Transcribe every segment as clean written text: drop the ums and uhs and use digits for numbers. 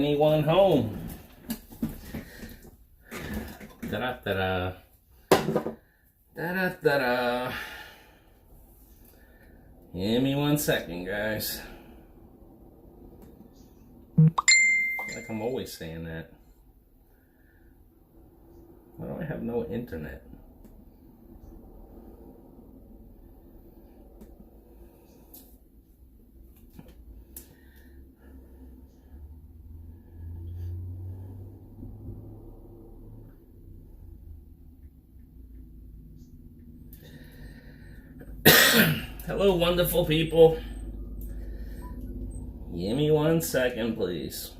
Anyone home? Da-da-da-da. Da-da-da-da. Give me 1 second, guys. Like I'm always saying that. Why do I have no internet? Hello, wonderful people. Give me 1 second, please.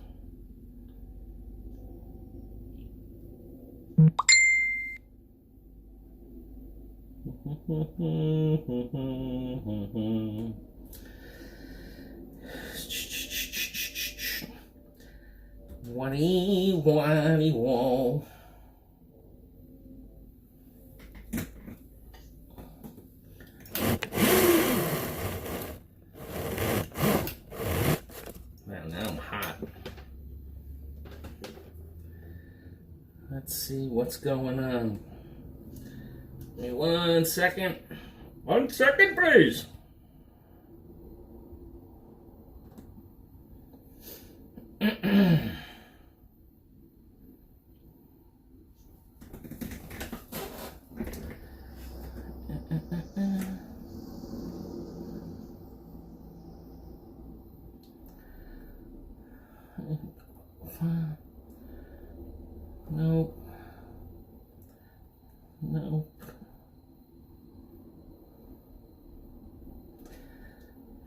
Wah-dee-wah-dee-wah. Now I'm hot. Let's see what's going on. Give me 1 second. 1 second, please. Nope. Nope.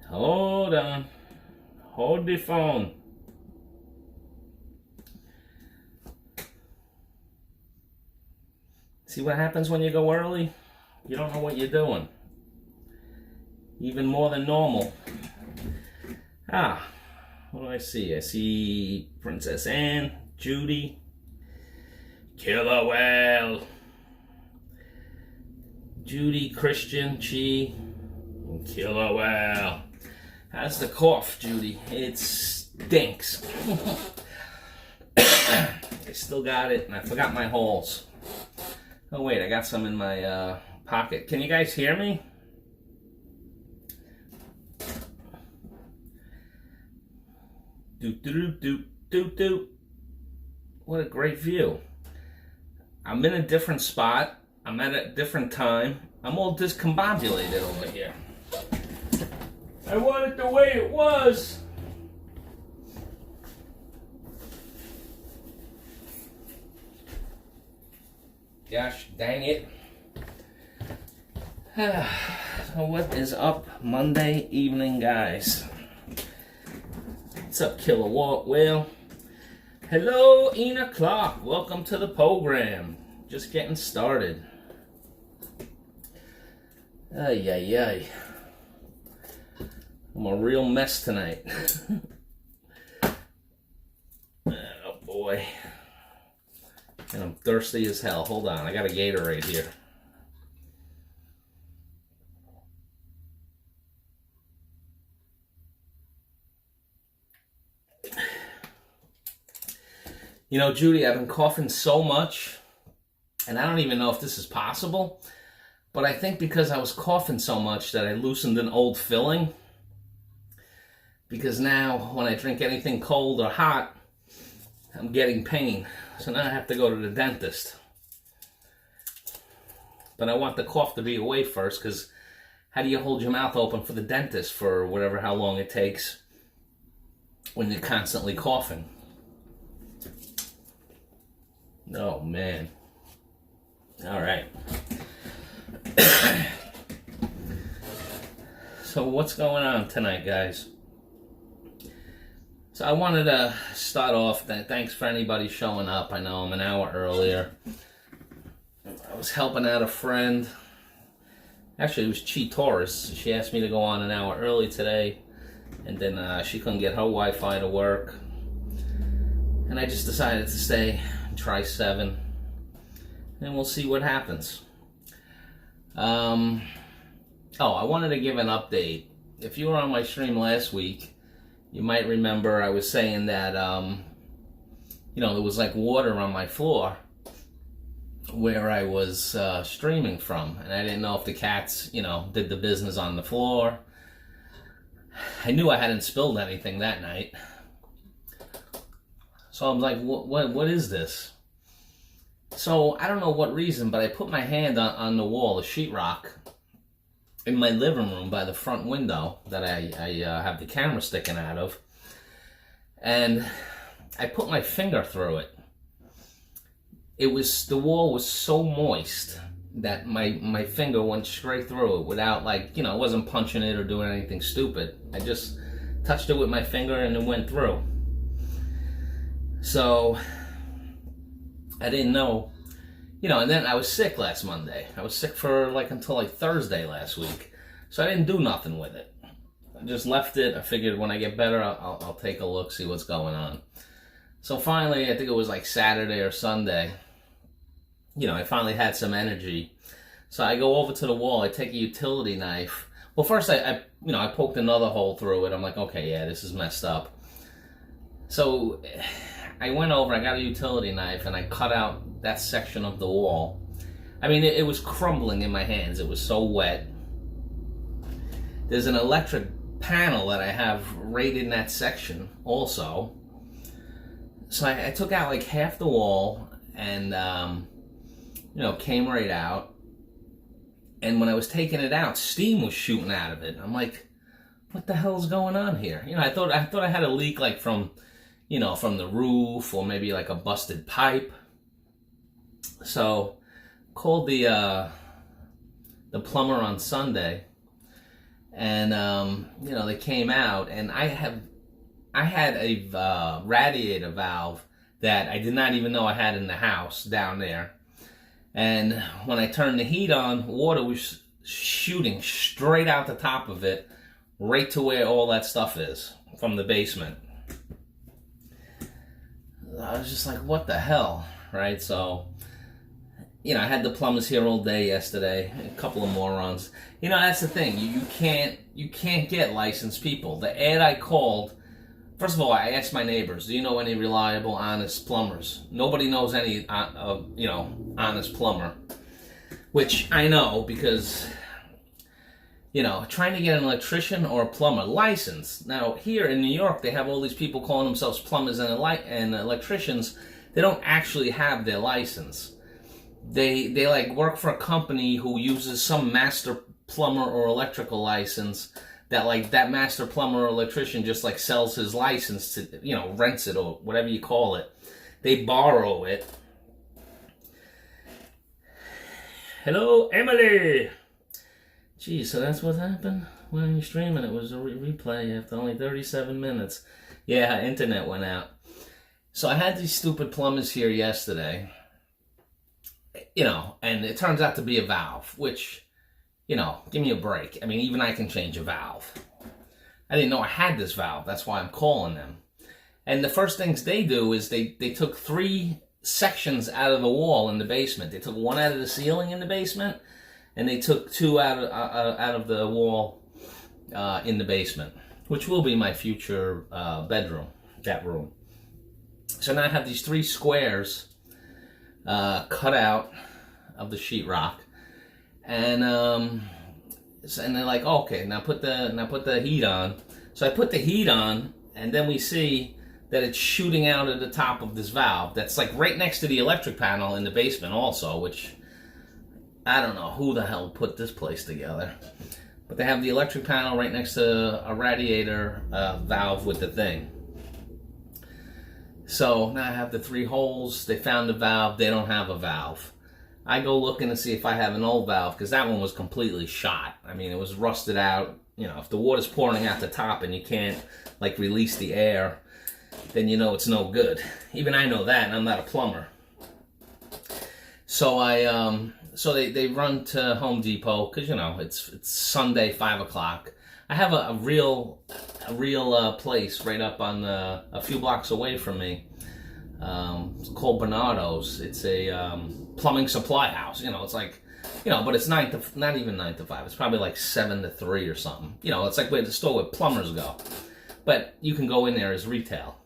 Hold on. Hold the phone. See what happens when you go early? You don't know what you're doing. Even more than normal. What do I see? I see Princess Anne, Judy, Killer Whale, Judy, Christian, Chi, and Killer Whale. How's the cough, Judy? It stinks. I still got it, and I forgot my halls. Oh wait, I got some in my pocket. Can you guys hear me? Doot. What a great view. I'm in a different spot. I'm at a different time. I'm all discombobulated over here. I want it the way it was. Gosh dang it. So what is up Monday evening, guys? What's up, Killer Whale? Hello, Ina Clark. Welcome to the program. Just getting started. Ay. I'm a real mess tonight. Oh boy. And I'm thirsty as hell. Hold on, I got a Gatorade here. You know, Judy, I've been coughing so much, and I don't even know if this is possible, but I think because I was coughing so much that I loosened an old filling. Because now, when I drink anything cold or hot, I'm getting pain. So now I have to go to the dentist. But I want the cough to be away first, because how do you hold your mouth open for the dentist for how long it takes when you're constantly coughing? Oh, man. All right. So what's going on tonight, guys? So I wanted to start off, thanks for anybody showing up. I know I'm an hour earlier. I was helping out a friend. Actually, it was Chi Taurus. She asked me to go on an hour early today, and then she couldn't get her Wi-Fi to work. And I just decided to stay and try 7, and we'll see what happens. I wanted to give an update. If you were on my stream last week, you might remember I was saying that there was like water on my floor where I was streaming from, and I didn't know if the cats, did the business on the floor. I knew I hadn't spilled anything that night, so I'm like, what is this? So I don't know what reason, but I put my hand on the wall, the sheetrock, in my living room by the front window that I have the camera sticking out of, and I put my finger through it. The wall was so moist that my finger went straight through it without, like, I wasn't punching it or doing anything stupid. I just touched it with my finger and it went through. So I didn't know, and then I was sick last Monday. I was sick for until Thursday last week. So I didn't do nothing with it. I just left it. I figured when I get better, I'll take a look, see what's going on. So finally, I think it was Saturday or Sunday, I finally had some energy. So I go over to the wall, I take a utility knife. Well, first I poked another hole through it. I'm like, okay, yeah, this is messed up. So I went over, I got a utility knife, and I cut out that section of the wall. I mean, it was crumbling in my hands. It was so wet. There's an electric panel that I have right in that section also. So I took out half the wall and, came right out. And when I was taking it out, steam was shooting out of it. I'm like, what the hell's going on here? I thought I had a leak from the roof, or maybe a busted pipe. So called the plumber on Sunday, and they came out, and I had a radiator valve that I did not even know I had in the house down there. And when I turned the heat on, water was shooting straight out the top of it, right to where all that stuff is from the basement. I was just like, what the hell, right? So, I had the plumbers here all day yesterday, a couple of morons. That's the thing, you can't get licensed people. The ad I called, first of all, I asked my neighbors, do you know any reliable, honest plumbers? Nobody knows any, honest plumber. Which I know because, trying to get an electrician or a plumber licensed. Now, here in New York, they have all these people calling themselves plumbers and electricians. They don't actually have their license. They work for a company who uses some master plumber or electrical license that that master plumber or electrician just sells his license to, rents it or whatever you call it. They borrow it. Hello, Emily! Geez, so that's what happened when you're streaming. It was a replay after only 37 minutes. Yeah, internet went out. So I had these stupid plumbers here yesterday, and it turns out to be a valve, which, give me a break. I mean, even I can change a valve. I didn't know I had this valve. That's why I'm calling them. And the first things they do is they took 3 sections out of the wall in the basement. They took 1 out of the ceiling in the basement, and they took 2 out of the wall in the basement, which will be my future bedroom, that room. So now I have these 3 squares cut out of the sheetrock, and they're like, oh, okay, now put the heat on. So I put the heat on, and then we see that it's shooting out at the top of this valve that's right next to the electric panel in the basement also, which I don't know who the hell put this place together. But they have the electric panel right next to a radiator valve with the thing. So now I have the 3 holes. They found the valve. They don't have a valve. I go looking to see if I have an old valve, because that one was completely shot. I mean, it was rusted out. If the water's pouring out the top and you can't release the air, then it's no good. Even I know that, and I'm not a plumber. So they run to Home Depot, because it's Sunday 5 o'clock. I have a real place right up on a few blocks away from me. It's called Bernardo's. It's a plumbing supply house. It's but it's not even 9 to 5. It's probably 7 to 3 or something. It's where the store where plumbers go. But you can go in there as retail.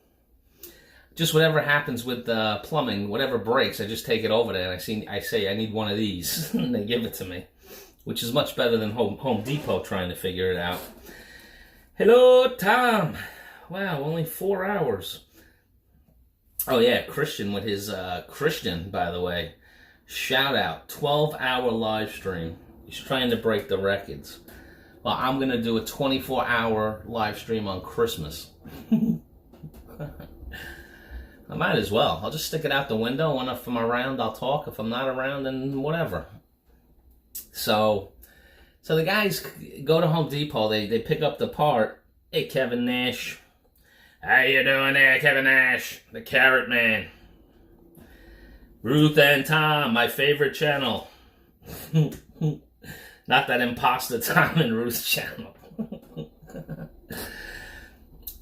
just whatever happens with the plumbing, whatever breaks, I just take it over there and I say I need one of these, and they give it to me, which is much better than Home Depot trying to figure it out. Hello, Tom. Wow, only 4 hours. Oh yeah, Christian with his Christian, by the way. Shout out, 12-hour live stream. He's trying to break the records. Well, I'm gonna do a 24-hour live stream on Christmas. I might as well. I'll just stick it out the window, and if I'm around, I'll talk. If I'm not around, then whatever. So the guys go to Home Depot. They pick up the part. Hey, Kevin Nash. How you doing there, Kevin Nash? The Carrot Man. Ruth and Tom, my favorite channel. Not that imposter Tom and Ruth's channel.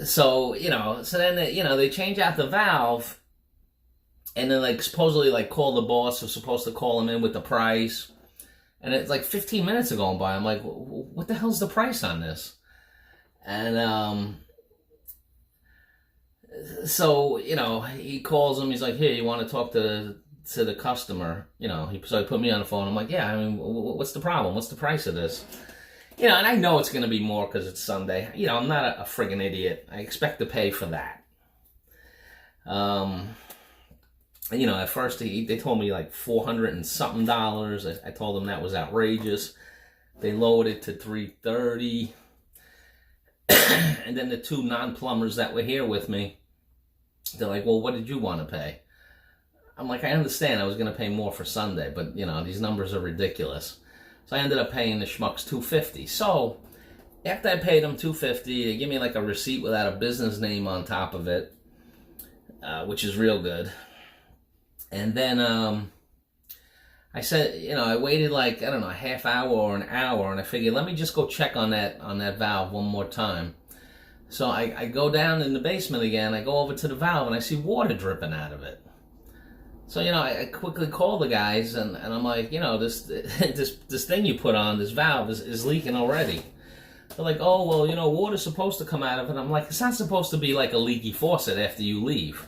So then they change out the valve, and then like supposedly like call the boss who's supposed to call him in with the price, and it's like 15 minutes are going by. I'm like, what the hell's the price on this? And so he calls him. He's like, here, you want to talk to the customer? So he put me on the phone. I'm like, yeah, I mean, what's the problem? What's the price of this? And I know it's going to be more because it's Sunday. I'm not a friggin' idiot. I expect to pay for that. At first they told me like $400 and something. I told them that was outrageous. They lowered it to $330. And then the two non-plumbers that were here with me, they're like, well, what did you want to pay? I'm like, I understand I was going to pay more for Sunday, but these numbers are ridiculous. So I ended up paying the schmucks $250. So after I paid them $250, they give me like a receipt without a business name on top of it, which is real good. And then I said, I waited like, I don't know, a half hour or an hour, and I figured, let me just go check on that valve one more time. So I go down in the basement again, I go over to the valve, and I see water dripping out of it. So, I quickly call the guys, and I'm like, this thing you put on, this valve, is leaking already. They're like, oh, well, water's supposed to come out of it. I'm like, it's not supposed to be like a leaky faucet after you leave.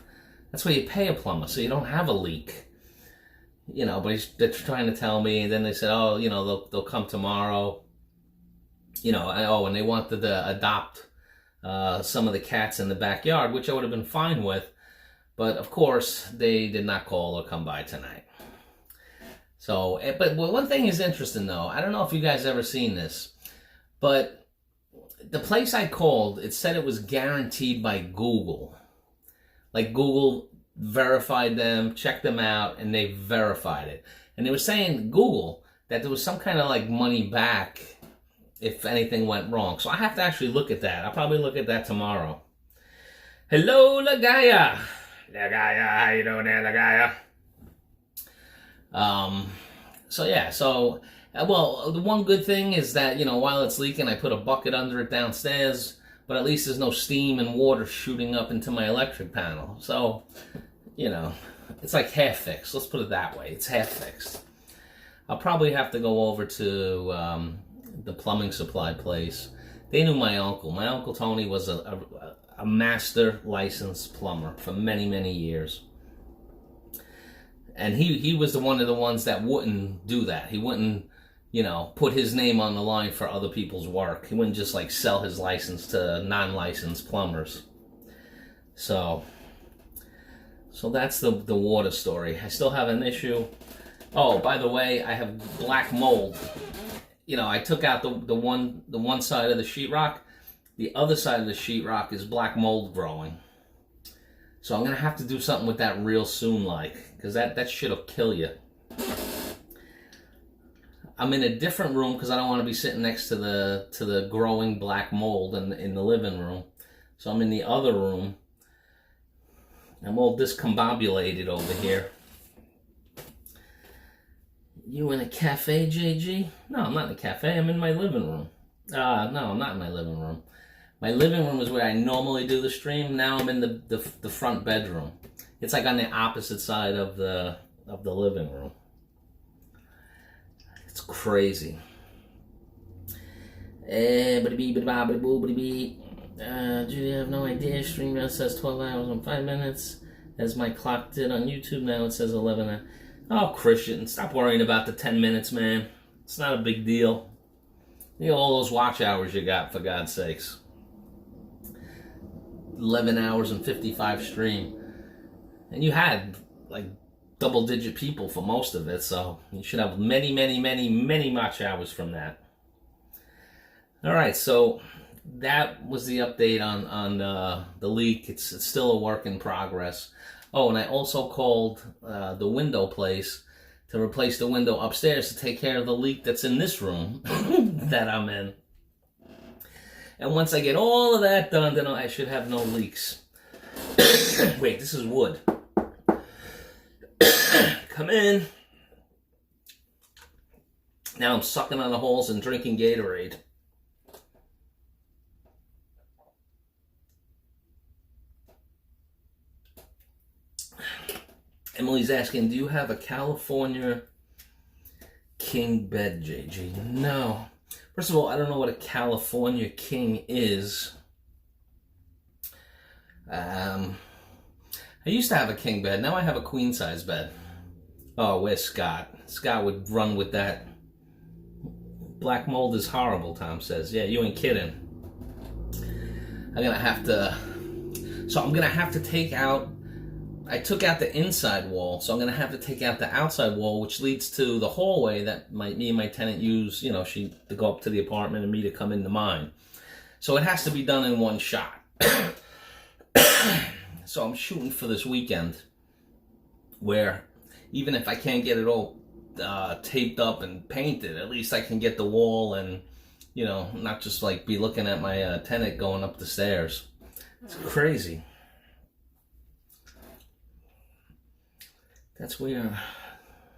That's why you pay a plumber, so you don't have a leak. But they're trying to tell me, and then they said, oh, they'll come tomorrow. And they wanted to adopt some of the cats in the backyard, which I would have been fine with. But, of course, they did not call or come by tonight. So, but one thing is interesting, though. I don't know if you guys ever seen this. But the place I called, it said it was guaranteed by Google. Like, Google verified them, checked them out, and they verified it. And they were saying, Google, that there was some kind of, like, money back if anything went wrong. So I have to actually look at that. I'll probably look at that tomorrow. Hello, Lagaya. Lagaya, how you doing there, Lagaya? Well, the one good thing is that, while it's leaking, I put a bucket under it downstairs, but at least there's no steam and water shooting up into my electric panel. So, it's like half fixed. Let's put it that way. It's half fixed. I'll probably have to go over to the plumbing supply place. They knew my uncle. My Uncle Tony was a master licensed plumber for many, many years. And he was one of the ones that wouldn't do that. He wouldn't, put his name on the line for other people's work. He wouldn't just like sell his license to non-licensed plumbers. So that's the water story. I still have an issue. Oh, by the way, I have black mold. I took out the one side of the sheetrock. The other side of the sheetrock is black mold growing. So I'm going to have to do something with that real soon, because that shit'll kill you. I'm in a different room because I don't want to be sitting next to the growing black mold in the living room. So I'm in the other room. I'm all discombobulated over here. You in a cafe, JG? No, I'm not in a cafe. I'm in my living room. No, I'm not in my living room. My living room is where I normally do the stream. Now I'm in the front bedroom. It's like on the opposite side of the living room. It's crazy. Judy, I have no idea. Stream says 12 hours and 5 minutes. as my clock did on YouTube. Now it says 11. Oh, Christian, stop worrying about the 10 minutes, man. It's not a big deal. You know, all those watch hours you got, for God's sakes. 11 hours and 55 stream. And you had, like, double-digit people for most of it, so you should have many, many, many, many watch hours from that. All right, so that was the update on the leak. It's still a work in progress. Oh, and I also called the window place to replace the window upstairs to take care of the leak that's in this room that I'm in. And once I get all of that done, then I should have no leaks. Wait, this is wood. Come in. Now I'm sucking on the holes and drinking Gatorade. Emily's asking, do you have a California king bed, JG? No. First of all, I don't know what a California king is. I used to have a king bed. Now I have a queen size bed. Oh, where's Scott? Scott would run with that. Black mold is horrible, Tom says. Yeah, you ain't kidding. I'm gonna have to take out, I took out the inside wall, so I'm gonna have to take out the outside wall, which leads to the hallway that me and my tenant use, you know, to go up to the apartment and me to come into mine. So it has to be done in one shot. So I'm shooting for this weekend where even if I can't get it all taped up and painted, at least I can get the wall and, you know, not just like be looking at my tenant going up the stairs. It's crazy. That's weird.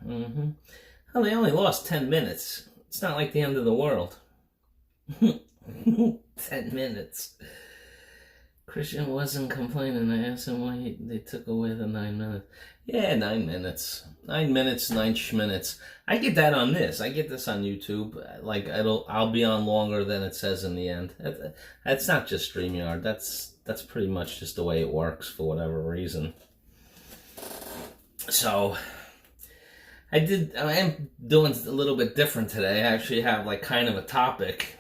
Mm-hmm. Well, they only lost 10 minutes. It's not like the end of the world. 10 minutes. Christian wasn't complaining. I asked him why they took away the 9 minutes. Yeah, 9 minutes. 9 minutes, 9 minutes. I get that on this. I get this on YouTube. Like, I'll be on longer than it says in the end. That's not just StreamYard. That's pretty much just the way it works for whatever reason. So, I am doing a little bit different today. I actually have like kind of a topic.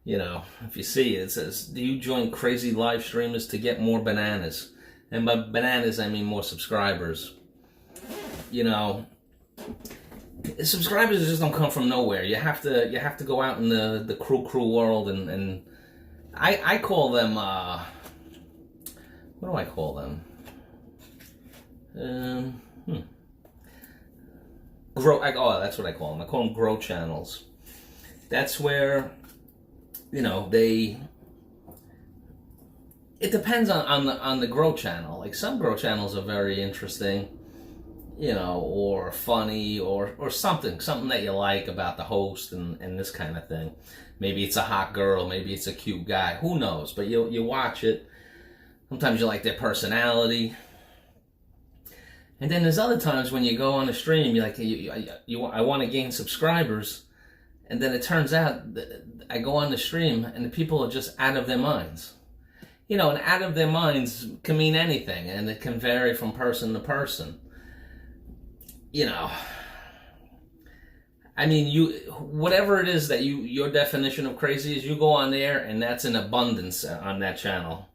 You know, if you see it, it says, do you join crazy live streamers to get more bananas? And by bananas, I mean more subscribers. You know, subscribers just don't come from nowhere. You have to go out in the crew world and I call them, what do I call them? That's what I call them. I call them grow channels. That's where, you know, it depends on the grow channel. Like some grow channels are very interesting, you know, or funny or something that you like about the host and this kind of thing. Maybe it's a hot girl, maybe it's a cute guy, who knows? But you watch it. Sometimes you like their personality. And then there's other times when you go on a stream, you're like, I want to gain subscribers. And then it turns out that I go on the stream and the people are just out of their minds. You know, and out of their minds can mean anything, and it can vary from person to person. You know, I mean, whatever it is that your definition of crazy is, you go on there and that's in abundance on that channel.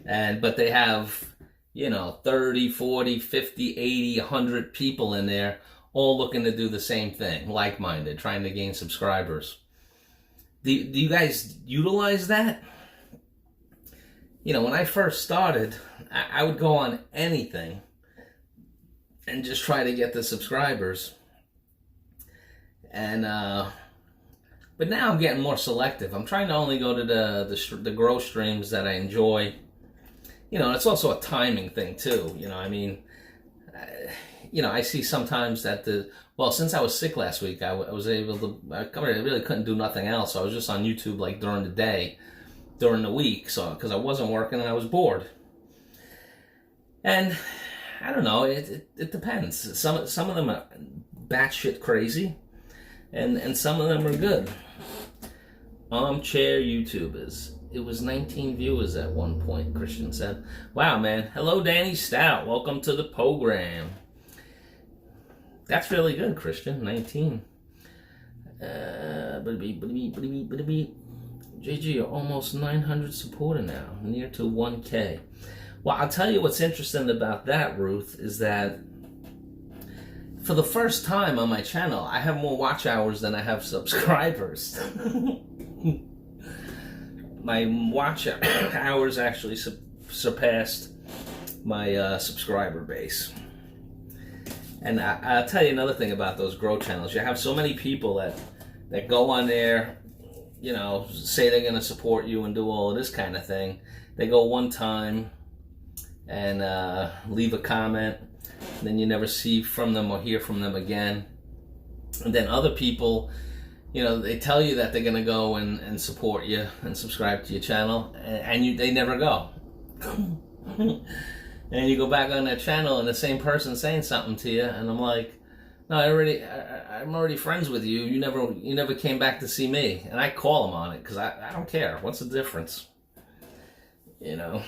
But they have, you know, 30, 40, 50, 80, 100 people in there, all looking to do the same thing, like-minded, trying to gain subscribers. Do you guys utilize that? You know, when I first started, I would go on anything and just try to get the subscribers. And but now I'm getting more selective. I'm trying to only go to the grow streams that I enjoy. You know, it's also a timing thing too. You know, I mean, you know, I see sometimes that since I was sick last week, I was able to, I really couldn't do nothing else. So I was just on YouTube like during the day, during the week, so because I wasn't working and I was bored. And I don't know, it depends. Some of them are batshit crazy, and some of them are good. Armchair YouTubers. It was 19 viewers at one point, Christian said. Wow, man. Hello, Danny Stout. Welcome to the program. That's really good, Christian. 19. JG, you're almost 900 supporter now. Near to 1K. Well, I'll tell you what's interesting about that, Ruth, is that for the first time on my channel, I have more watch hours than I have subscribers. My watch hours actually surpassed my subscriber base. And I'll tell you another thing about those grow channels. You have so many people that go on there, you know, say they're going to support you and do all of this kind of thing. They go one time and leave a comment, and then you never see from them or hear from them again. And then other people, you know, they tell you that they're going to go and support you and subscribe to your channel, and they never go. And you go back on that channel and the same person saying something to you, and I'm like, no, I'm already friends with you. You never came back to see me. And I call them on it because I don't care. What's the difference? You know,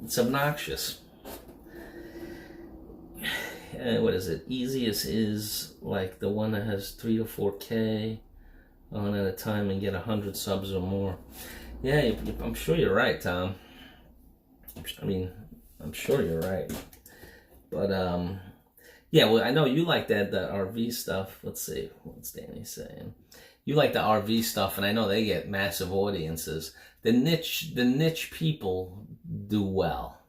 it's obnoxious. What is it? Easiest is like the one that has 3 to 4K on at a time and get 100 subs or more. Yeah, I'm sure you're right, Tom. I mean, I'm sure you're right. But, yeah, well, I know you like the RV stuff. Let's see, what's Danny saying? You like the RV stuff, and I know they get massive audiences. The niche people do well,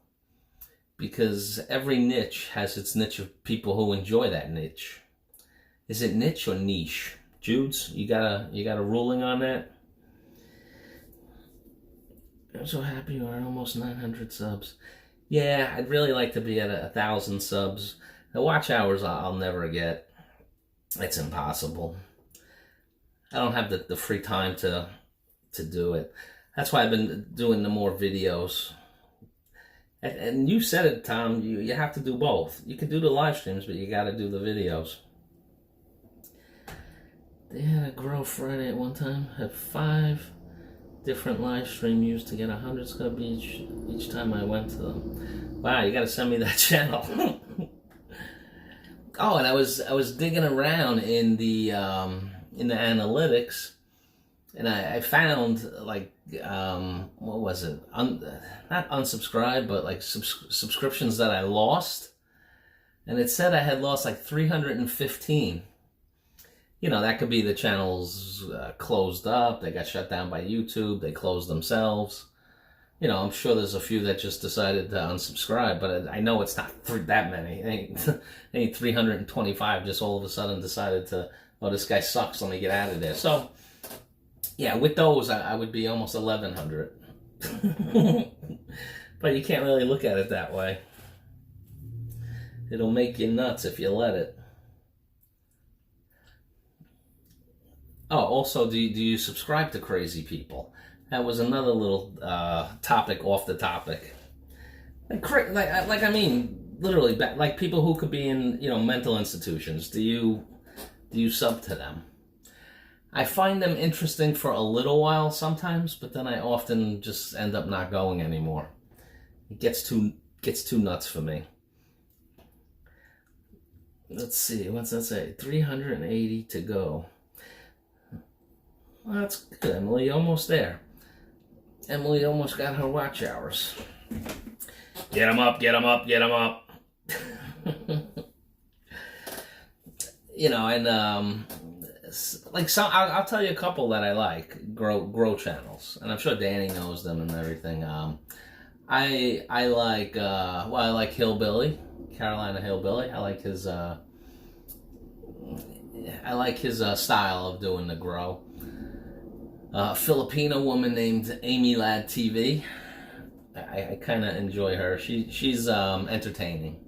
because every niche has its niche of people who enjoy that niche. Is it niche or niche? Judes, you got a ruling on that? I'm so happy you are almost 900 subs. Yeah, I'd really like to be at 1,000 subs. The watch hours I'll never get. It's impossible. I don't have the free time to do it. That's why I've been doing the more videos. And you said it, Tom, you have to do both. You can do the live streams, but you got to do the videos. They had a Grow Friday at one time. Had 5 different live stream used to get 100 subs each time I went to them. Wow, you got to send me that channel. Oh, and I was digging around in the analytics, and I found like what was it? Not unsubscribed, but like subscriptions that I lost, and it said I had lost like 315. You know, that could be the channels closed up, they got shut down by YouTube, they closed themselves. You know, I'm sure there's a few that just decided to unsubscribe, but I know it's not that many. It ain't 325 just all of a sudden decided to, oh, this guy sucks, let me get out of there. So, yeah, with those, I would be almost 1,100. But you can't really look at it that way. It'll make you nuts if you let it. Oh, also, do you subscribe to crazy people? That was another little topic off the topic. Like I mean, literally, like people who could be in, you know, mental institutions. Do you sub to them? I find them interesting for a little while sometimes, but then I often just end up not going anymore. It gets too nuts for me. Let's see, what's that say? 380 to go. Well, that's good, Emily. Almost there. Emily almost got her watch hours. Get them up, get them up, get them up. You know, and like some, I'll tell you a couple that I like, grow channels, and I'm sure Danny knows them and everything. I like Hillbilly, Carolina Hillbilly. I like his style of doing the grow. A Filipino woman named Amy Ladd TV. I kind of enjoy her. She's entertaining,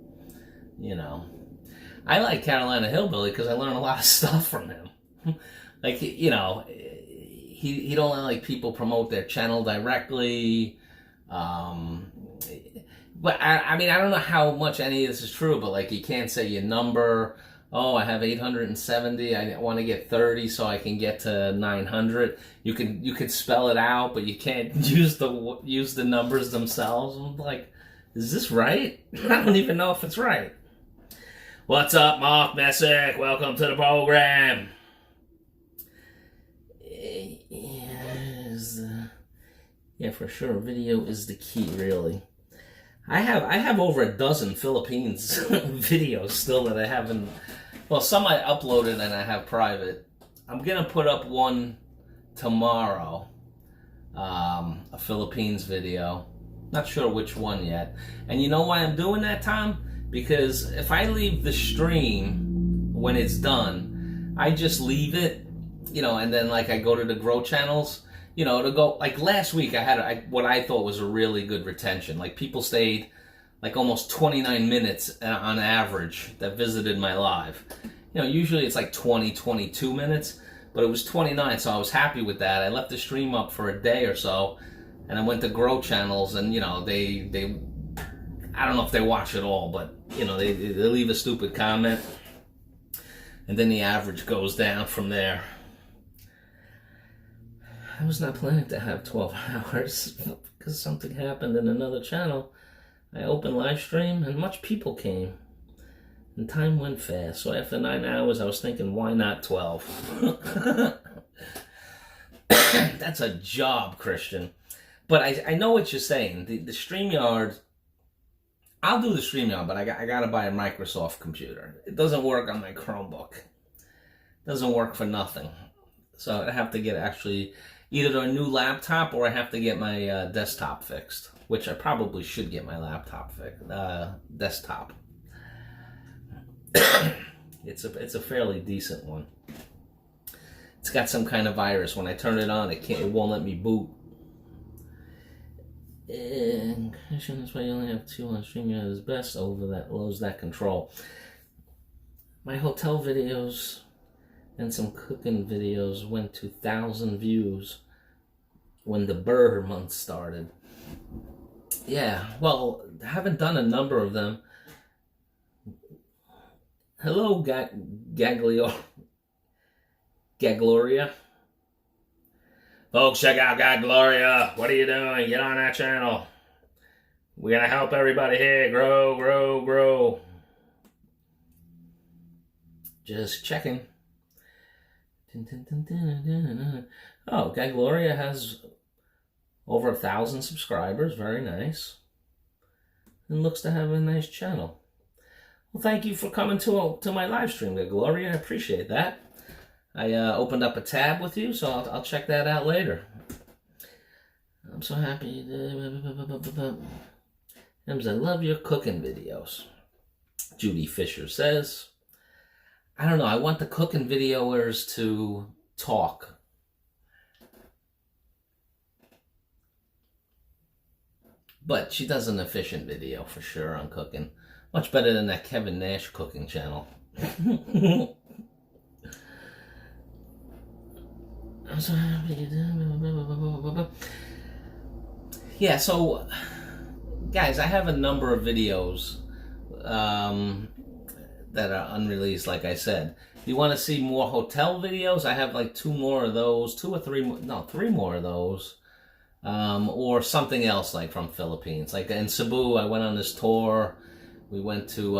you know. I like Carolina Hillbilly because I learn a lot of stuff from him. Like, you know, he don't let like people promote their channel directly. But I mean, I don't know how much any of this is true, but like, you can't say your number oh, I have 870. I want to get 30 so I can get to 900. You can spell it out, but you can't use the numbers themselves. I'm like, is this right? I don't even know if it's right. What's up, Mark Messick? Welcome to the program. Yeah, for sure. Video is the key, really. I have over a dozen Philippines videos still that I haven't. Well, some I uploaded and I have private. I'm gonna put up one tomorrow, a Philippines video. Not sure which one yet. And you know why I'm doing that, Tom? Because if I leave the stream when it's done, I just leave it, and then like I go to the Grow channels. To go, like last week I had what I thought was a really good retention. Like people stayed like almost 29 minutes on average that visited my live. Usually it's like 20, 22 minutes, but it was 29, so I was happy with that. I left the stream up for a day or so, and I went to Grow channels, and they I don't know if they watch it all, but they leave a stupid comment, and then the average goes down from there. I was not planning to have 12 hours because something happened in another channel. I opened live stream and much people came. And time went fast. So after 9 hours, I was thinking, why not 12? That's a job, Christian. But I know what you're saying. The StreamYard, I'll do the StreamYard, but I got to buy a Microsoft computer. It doesn't work on my Chromebook. It doesn't work for nothing. So I have to get actually either a new laptop or I have to get my desktop fixed, which I probably should get my laptop fixed. Desktop. It's a fairly decent one. It's got some kind of virus. When I turn it on, it won't let me boot. And that's why you only have 2 on StreamYard is best over that lose that control. My hotel videos and some cooking videos went to 1,000 views when the burger month started. Yeah, well, I haven't done a number of them. Hello, Gagloria. Folks, check out Gagloria. What are you doing? Get on that channel. We're going to help everybody here grow, grow, grow. Just checking. Oh, Gagloria has over 1,000 subscribers. Very nice. And looks to have a nice channel. Well, thank you for coming to my live stream, Gagloria. I appreciate that. I opened up a tab with you, so I'll check that out later. I'm so happy. Ems, I love your cooking videos. Judy Fisher says, I don't know, I want the cooking videos to talk. But she does an efficient video for sure on cooking. Much better than that Kevin Nash cooking channel. I'm so happy. Yeah, so guys, I have a number of videos that are unreleased, like I said. If you want to see more hotel videos, I have like 2 more of those, 3 more of those. Or something else like from Philippines. Like in Cebu, I went on this tour. We went to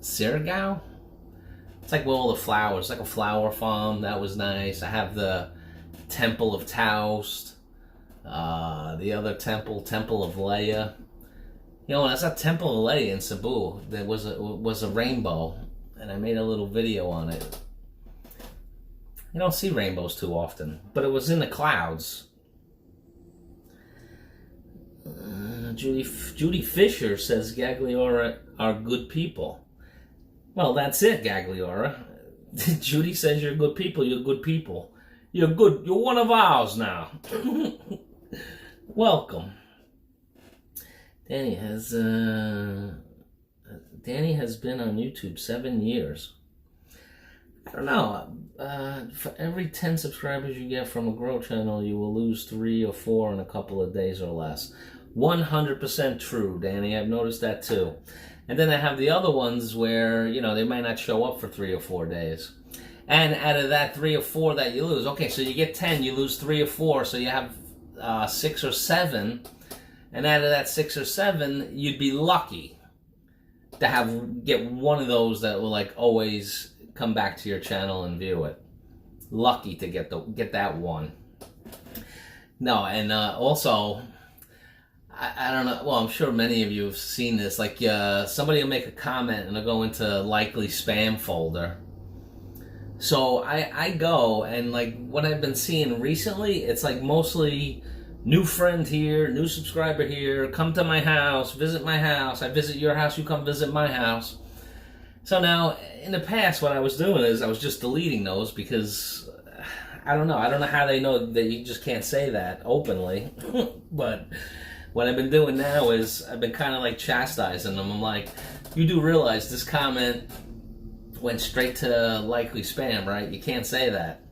Siargao. It's like where all the flowers, like a flower farm. That was nice. I have the Temple of Taoist. The other temple, Temple of Leia. That's a Temple of Leia in Cebu. There was a rainbow, and I made a little video on it. You don't see rainbows too often, but it was in the clouds. Judy Fisher says Gagliora are good people. Well, that's it, Gagliora. Judy says you're good people. You're good people. You're good. You're one of ours now. Welcome. Danny has been on YouTube 7 years. I don't know. For every 10 subscribers you get from a Grow channel, you will lose 3 or 4 in a couple of days or less. 100% true, Danny. I've noticed that too. And then I have the other ones where, you know, they might not show up for 3 or 4 days. And out of that 3 or 4 that you lose, okay, so you get 10, you lose 3 or 4, so you have 6 or 7. And out of that 6 or 7, you'd be lucky to get one of those that will like always come back to your channel and view it. Lucky to get that one. No, and also, I don't know. Well, I'm sure many of you have seen this. Like, somebody will make a comment and they'll go into likely spam folder. So I go, and like what I've been seeing recently, it's like mostly new friend here, new subscriber here, come to my house, visit my house. I visit your house, you come visit my house. So now, in the past, what I was doing is I was just deleting those because I don't know how they know that you just can't say that openly. But what I've been doing now is I've been kind of like chastising them. I'm like, you do realize this comment went straight to likely spam, right? You can't say that.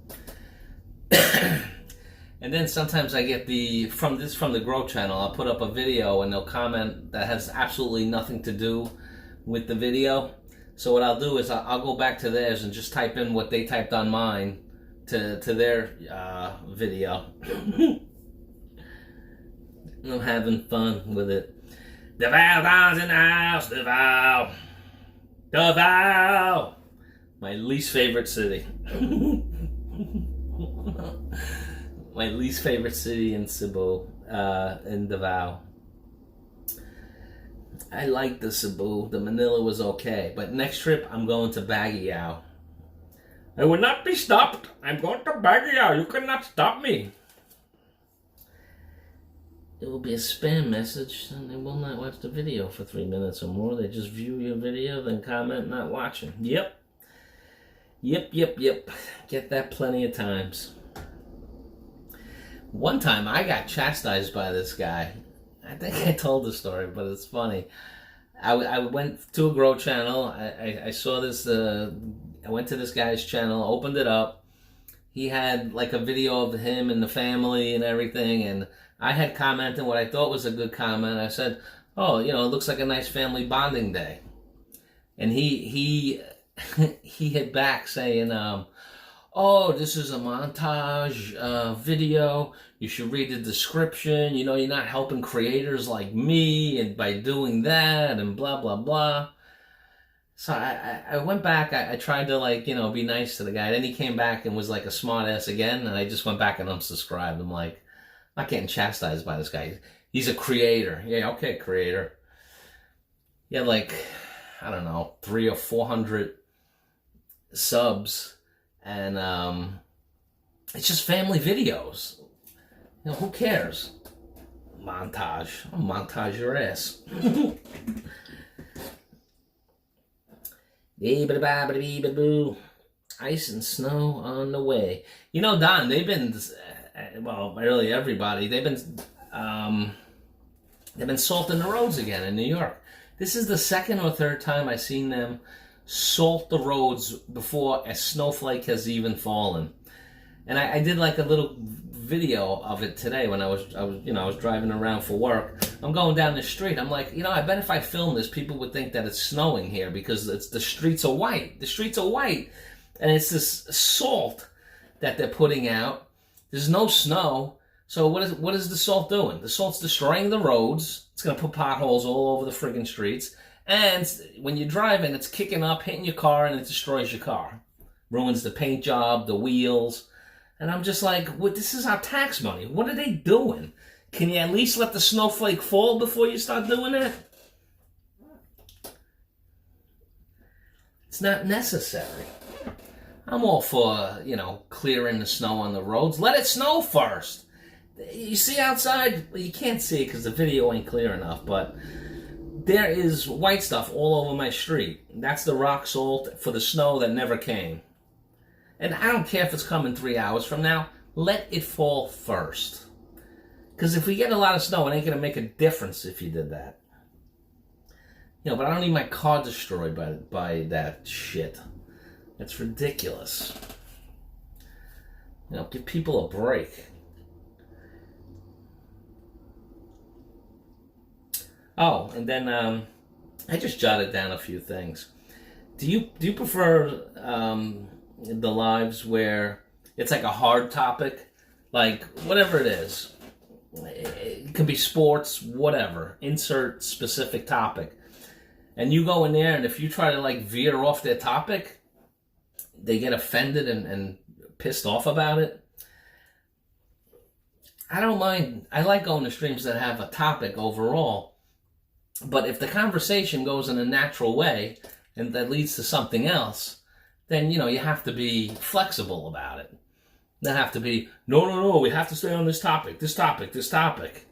And then sometimes I get from the Grow channel, I'll put up a video and they'll comment that has absolutely nothing to do with the video. So what I'll do is I'll go back to theirs and just type in what they typed on mine to their video. I'm having fun with it. DeVal Don's in the house, DeVal. DeVal! My least favorite city. My least favorite city in Cebu, in Davao. I like the Cebu. The Manila was okay. But next trip, I'm going to Baguio. I will not be stopped. I'm going to Baguio. You cannot stop me. It will be a spam message, and they will not watch the video for 3 minutes or more. They just view your video, then comment, not watching. Yep. Get that plenty of times. One time, I got chastised by this guy. I think I told the story, but it's funny. I went to a Grow channel. I saw this. I went to this guy's channel, opened it up. He had like a video of him and the family and everything, and I had commented what I thought was a good comment. I said, "Oh, you know, it looks like a nice family bonding day," and he hit back saying, "Oh, this is a montage video. You should read the description. You know, you're not helping creators like me and by doing that and blah, blah, blah." So I went back. I tried to, like, you know, be nice to the guy. Then he came back and was like a smart ass again. And I just went back and unsubscribed. I'm like, I'm not getting chastised by this guy. He's a creator. Yeah, okay, creator. Yeah, like, I don't know, 300 or 400 subs. And it's just family videos. You know, who cares? Montage. I'll montage your ass. Ice and snow on the way. You know, Don, they've been, well, really everybody, they've been salting the roads again in New York. This is the second or third time I've seen them salt the roads before a snowflake has even fallen. And I did like a little video of it today when I was driving around for work. I'm going down the street. I'm like, you know, I bet if I film this, people would think that it's snowing here because the streets are white. The streets are white, and it's this salt that they're putting out. There's no snow, so what is the salt doing? The salt's destroying the roads. It's gonna put potholes all over the friggin' streets, and when you're driving, it's kicking up, hitting your car, and it destroys your car, ruins the paint job, the wheels. And I'm just like, well, this is our tax money. What are they doing? Can you at least let the snowflake fall before you start doing it? It's not necessary. I'm all for, you know, clearing the snow on the roads. Let it snow first. You see outside, well, you can't see it because the video ain't clear enough, but there is white stuff all over my street. That's the rock salt for the snow that never came. And I don't care if it's coming 3 hours from now. Let it fall first. Because if we get a lot of snow, it ain't going to make a difference if you did that. You know, but I don't need my car destroyed by that shit. It's ridiculous. You know, give people a break. Oh, and then I just jotted down a few things. Do you prefer the lives where it's like a hard topic, like whatever it is? It could be sports, whatever. Insert specific topic, and you go in there, and if you try to like veer off their topic, they get offended and pissed off about it. I don't mind. I like going to streams that have a topic overall, but if the conversation goes in a natural way and that leads to something else, then you have to be flexible about it. Not have to be no. We have to stay on this topic. This topic.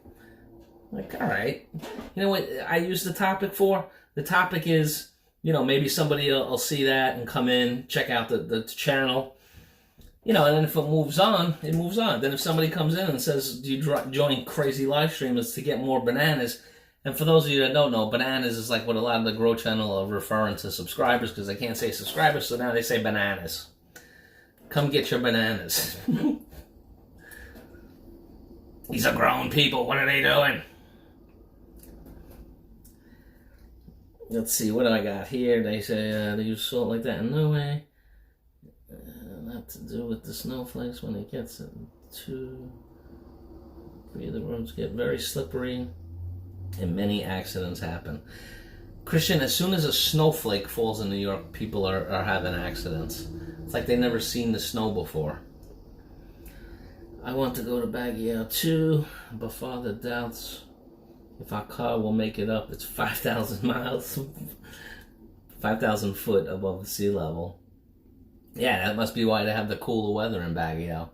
Like, all right. You know what I use the topic for? The topic is, maybe somebody will see that and come in, check out the channel. And then if it moves on, it moves on. Then if somebody comes in and says, do you join Crazy Live Streamers to get more bananas? And for those of you that don't know, bananas is like what a lot of the Grow Channel are referring to subscribers, because they can't say subscribers, so now they say bananas. Come get your bananas. These are grown people. What are they doing? Let's see, what do I got here? They say they use salt like that in no way. Not to do with the snowflakes when it gets too. The roads get very slippery and many accidents happen. Christian, as soon as a snowflake falls in New York, people are having accidents. It's like they've never seen the snow before. I want to go to Baguio too, but Father doubts if our car will make it up. It's 5,000 miles, 5,000 foot above the sea level. Yeah, that must be why they have the cooler weather in Baguio.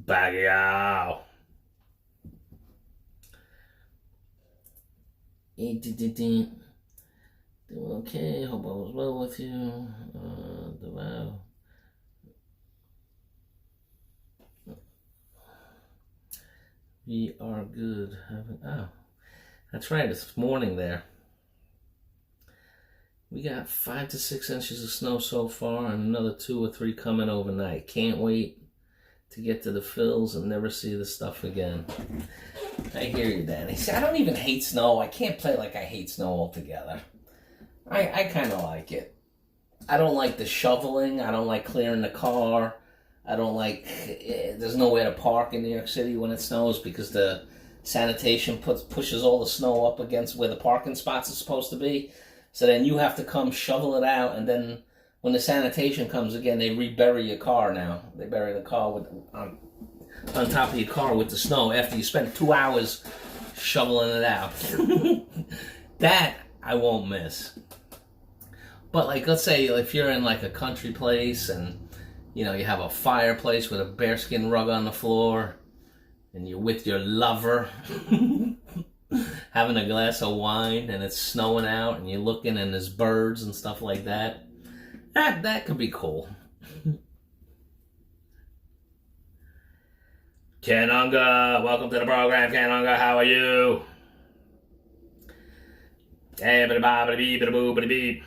Baguio! Okay, hope all is well with you. Wow. We are good. Oh, that's right. It's morning there. We got 5 to 6 inches of snow so far, and another 2 or 3 coming overnight. Can't wait to get to the fills and never see the stuff again. I hear you, Danny. See, I don't even hate snow. I can't play like I hate snow altogether. I kind of like it. I don't like the shoveling. I don't like clearing the car. I don't like... there's nowhere to park in New York City when it snows because the sanitation pushes all the snow up against where the parking spots are supposed to be. So then you have to come shovel it out, and then when the sanitation comes again, they rebury your car now. They bury the car on top of your car with the snow after you spend 2 hours shoveling it out. That I won't miss. But like, let's say if you're in like a country place and you have a fireplace with a bearskin rug on the floor and you're with your lover having a glass of wine and it's snowing out and you're looking and there's birds and stuff like that, that could be cool. Kanunga, welcome to the program. Kanunga, how are you? Hey, beep.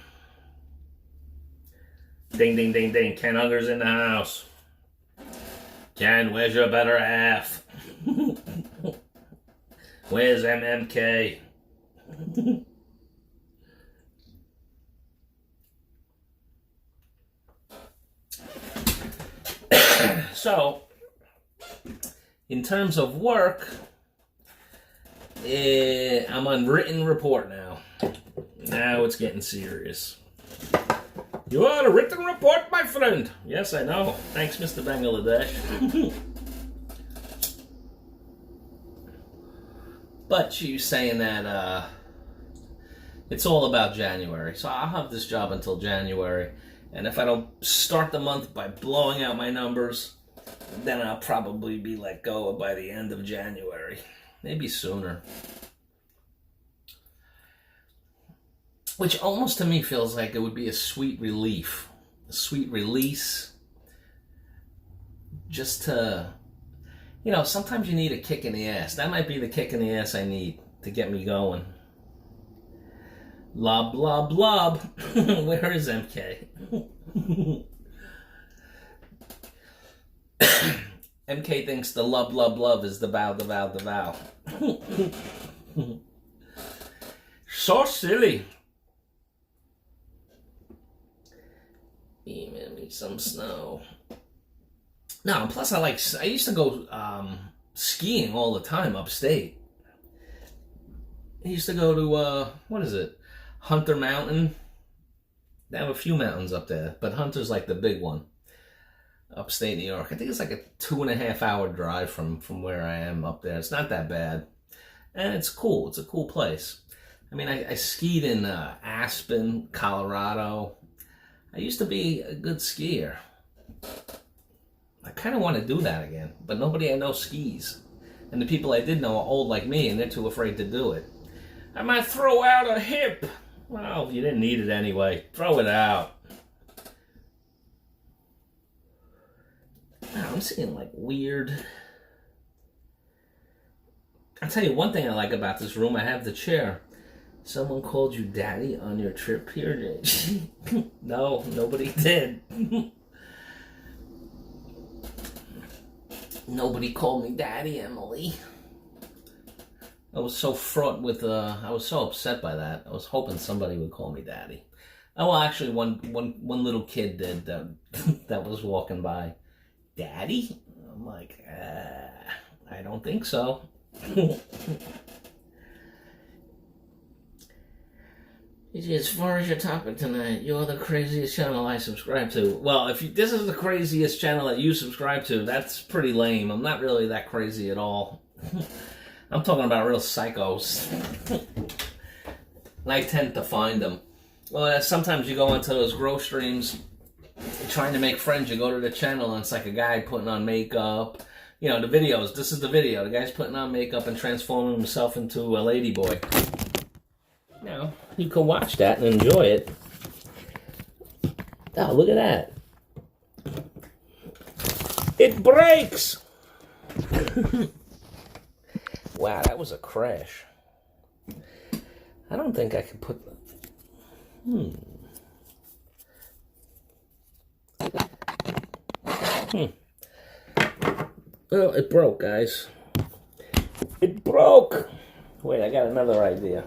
Ding, ding, ding, ding. Ken Unger's in the house. Ken, where's your better half? Where's MMK? So, in terms of work, I'm on written report now. Now it's getting serious. You are a written report, my friend. Yes, I know. Thanks, Mr. Bangladesh. But she's saying that it's all about January. So I'll have this job until January. And if I don't start the month by blowing out my numbers, then I'll probably be let go by the end of January. Maybe sooner. Which almost to me feels like it would be a sweet relief. A sweet release. Just to... sometimes you need a kick in the ass. That might be the kick in the ass I need to get me going. Lob, lob, lob. Where is MK? MK thinks the love, love, love is the vow, the vow, the vow. so silly. Email me some snow. No, plus I used to go skiing all the time upstate. I used to go to, what is it? Hunter Mountain. They have a few mountains up there, but Hunter's like the big one. Upstate New York. I think it's like a 2.5 hour drive from where I am up there. It's not that bad. And it's cool. It's a cool place. I mean, I skied in Aspen, Colorado. I used to be a good skier. I kind of want to do that again, but nobody I know skis. And the people I did know are old like me, and they're too afraid to do it. I might throw out a hip. Well, you didn't need it anyway. Throw it out. Wow, I'm seeing like weird. I'll tell you one thing I like about this room. I have the chair. Someone called you daddy on your trip here, Jay. No, nobody did. Nobody called me daddy, Emily. I was so fraught with, I was so upset by that. I was hoping somebody would call me daddy. Oh, well, actually, one little kid did that was walking by. Daddy? I'm like, I don't think so. As far as your topic tonight, you're the craziest channel I subscribe to. Well, if this is the craziest channel that you subscribe to, that's pretty lame. I'm not really that crazy at all. I'm talking about real psychos. And I tend to find them. Well, sometimes you go into those grow streams, trying to make friends. You go to the channel and it's like a guy putting on makeup. You know, the videos. This is the video. The guy's putting on makeup and transforming himself into a ladyboy. You know, you can watch that and enjoy it. Oh, look at that. It breaks! Wow, that was a crash. I don't think I could put... Well, it broke, guys. It broke! Wait, I got another idea.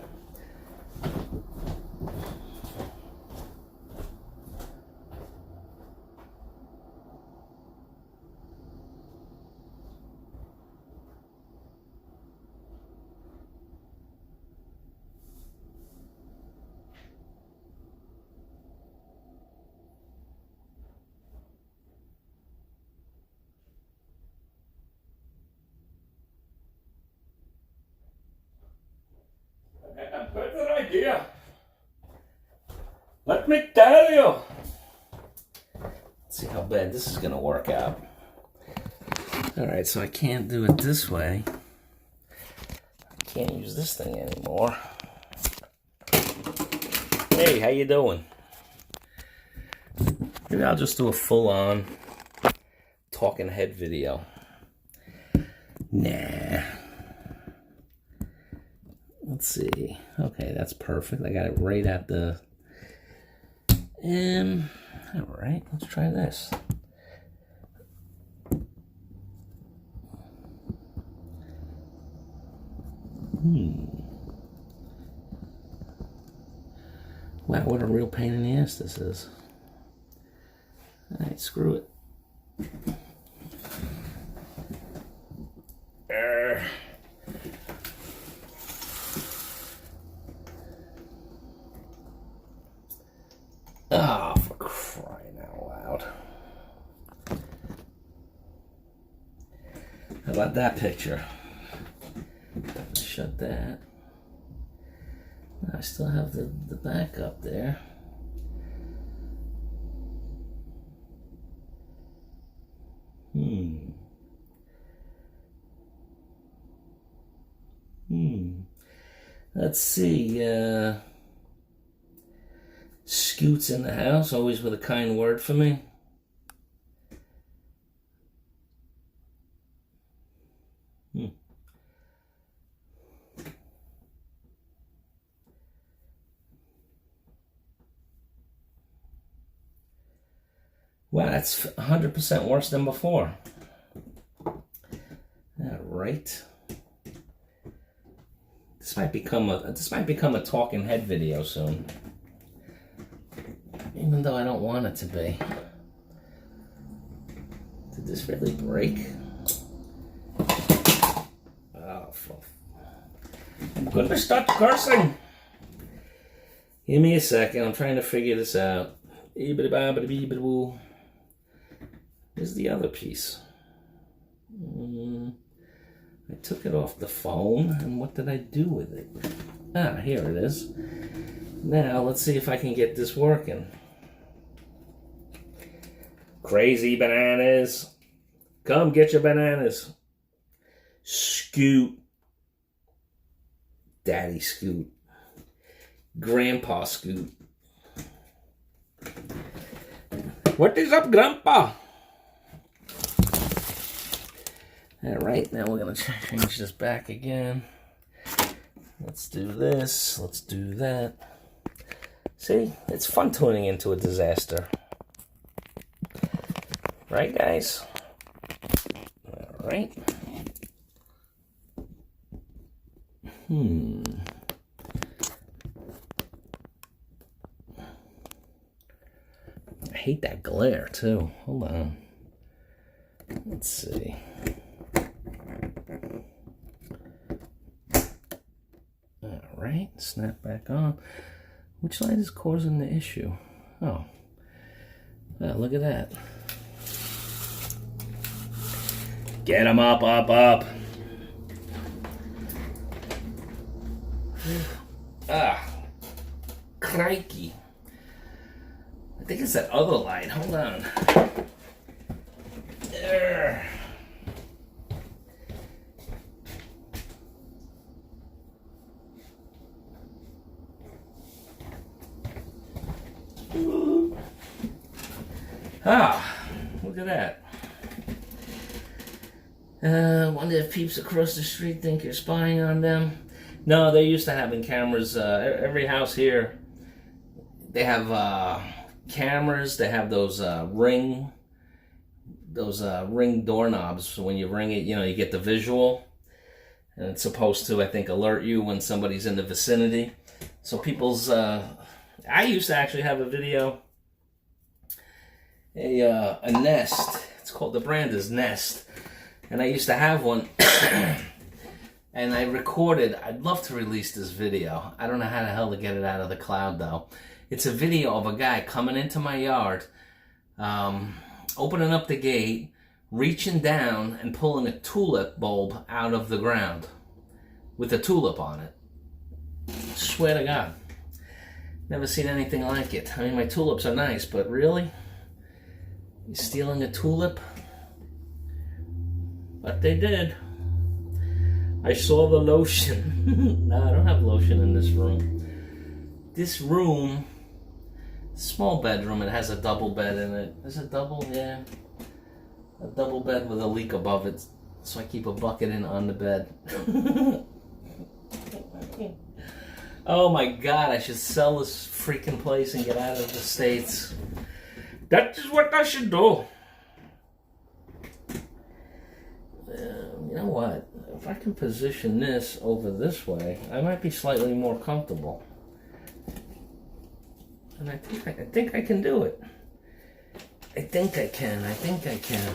A better idea. Let me tell you. Let's see how bad this is going to work out. Alright, so I can't do it this way. I can't use this thing anymore. Hey, how you doing? Maybe I'll just do a full-on talking head video. Nah. Let's see. Okay, that's perfect. I got it right at the... Alright, let's try this. Wow, what a real pain in the ass this is. Alright, screw it. Ah, for crying out loud. How about that picture? Shut that. I still have the back up there. Let's see, Scoot's in the house, always with a kind word for me. Wow, that's 100% worse than before. All right. This might become a talking head video soon. Even though I don't want it to be. Did this really break? Oh, I'm gonna start cursing. Give me a second. I'm trying to figure this out. Where's the other piece? I took it off the phone, and what did I do with it? Ah, here it is. Now, let's see if I can get this working. Crazy bananas. Come get your bananas. Scoot. Daddy Scoot. Grandpa Scoot. What is up, Grandpa? Alright, now we're going to change this back again. Let's do this. Let's do that. See? It's fun tuning into a disaster. Right, guys? Alright. I hate that glare, too. Hold on. Let's see. Alright, snap back on. Which light is causing the issue? Oh. Oh, look at that. Get him up, up, up. Ah. Crikey. I think it's that other light. Hold on. There. Ah, look at that. Wonder if peeps across the street think you're spying on them. No, they're used to having cameras. Every house here, they have cameras. They have those ring doorknobs. So when you ring it, you get the visual, and it's supposed to, I think, alert you when somebody's in the vicinity. So people's. I used to actually have a video. A Nest. It's called, the brand is Nest, and I used to have one. And I recorded. I'd love to release this video. I don't know how the hell to get it out of the cloud though. It's a video of a guy coming into my yard, opening up the gate, reaching down and pulling a tulip bulb out of the ground with a tulip on it. Swear to God. Never seen anything like it. I mean, my tulips are nice, but really? You stealing a tulip? But they did. I saw the lotion. No, I don't have lotion in this room. This room, small bedroom, it has a double bed in it. Is it double? Yeah. A double bed with a leak above it. So I keep a bucket on the bed. Oh my God, I should sell this freaking place and get out of the States. That is what I should do. You know what? If I can position this over this way, I might be slightly more comfortable. And I think I can do it. I think I can.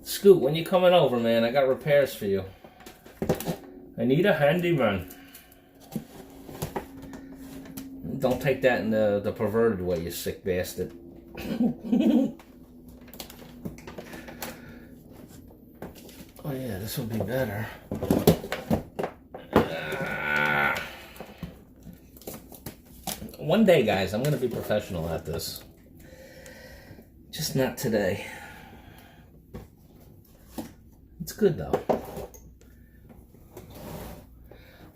Scoot, when you coming over, man? I got repairs for you. I need a handyman. Don't take that in the perverted way, you sick bastard. Oh yeah, this will be better. One day, guys, I'm going to be professional at this. Just not today. It's good, though.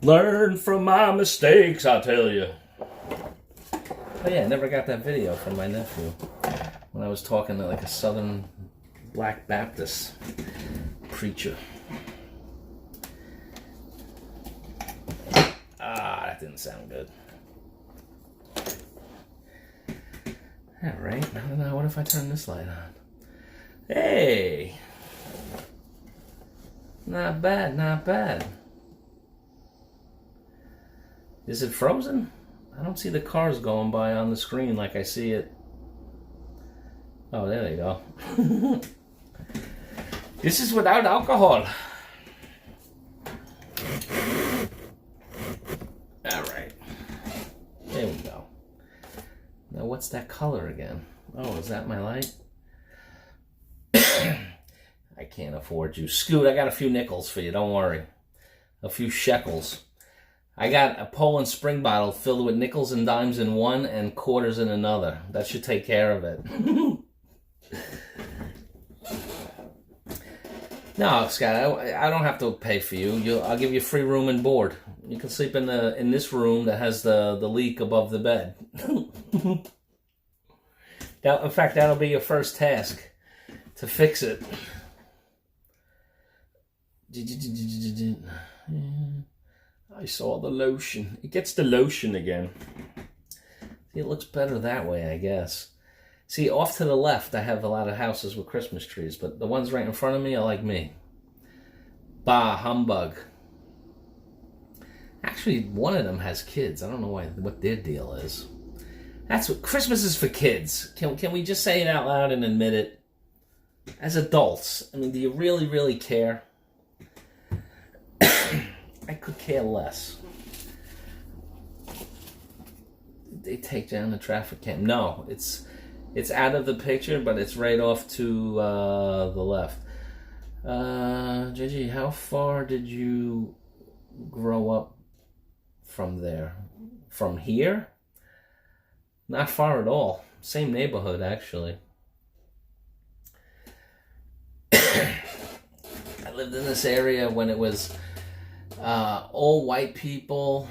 Learn from my mistakes, I tell you. Oh yeah, I never got that video from my nephew when I was talking to like a Southern Black Baptist preacher. Ah, that didn't sound good. Alright, now what if I turn this light on? Hey! Not bad, not bad. Is it frozen? I don't see the cars going by on the screen like I see it. Oh, there they go. This is without alcohol. All right. There we go. Now, what's that color again? Oh, is that my light? I can't afford you. Scoot, I got a few nickels for you. Don't worry. A few shekels. I got a Poland Spring bottle filled with nickels and dimes in one and quarters in another. That should take care of it. No, Scott, I don't have to pay for you. I'll give you free room and board. You can sleep in this room that has the leak above the bed. Now, in fact, that'll be your first task, to fix it. I saw the lotion. It gets the lotion again. See, it looks better that way, I guess. See, off to the left, I have a lot of houses with Christmas trees, but the ones right in front of me are like me. Bah, humbug. Actually, one of them has kids. I don't know what their deal is. That's what Christmas is for kids. Can we just say it out loud and admit it? As adults, I mean, do you really, really care? I could care less. They take down the traffic cam. No, it's out of the picture, but it's right off to the left. JG, how far did you grow up from there? From here? Not far at all. Same neighborhood, actually. I lived in this area when it was all white people.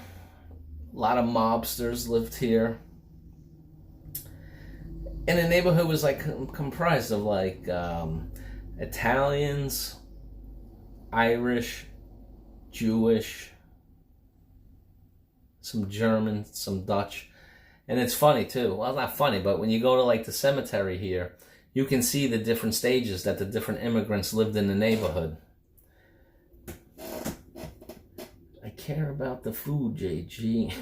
A lot of mobsters lived here. And the neighborhood was like comprised of like Italians, Irish, Jewish, some German, some Dutch. And it's funny too. Well, not funny, but when you go to like the cemetery here, you can see the different stages that the different immigrants lived in the neighborhood. I care about the food, JG.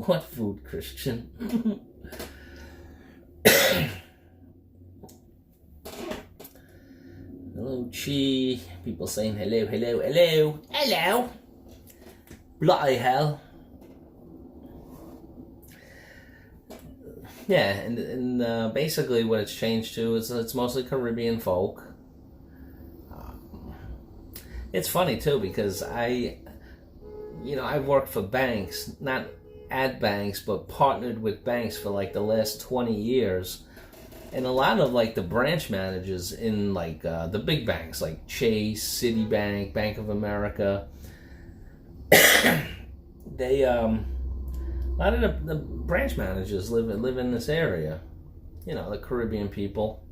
What food, Christian? Hello, Chi. People saying hello, hello, hello, hello. Bloody hell. Yeah, and basically what it's changed to is it's mostly Caribbean folk. It's funny too because I've worked for banks, not at banks, but partnered with banks for like the last 20 years. And a lot of like the branch managers in like the big banks like Chase, Citibank, Bank of America, they a lot of the branch managers live in this area. You know, the Caribbean people.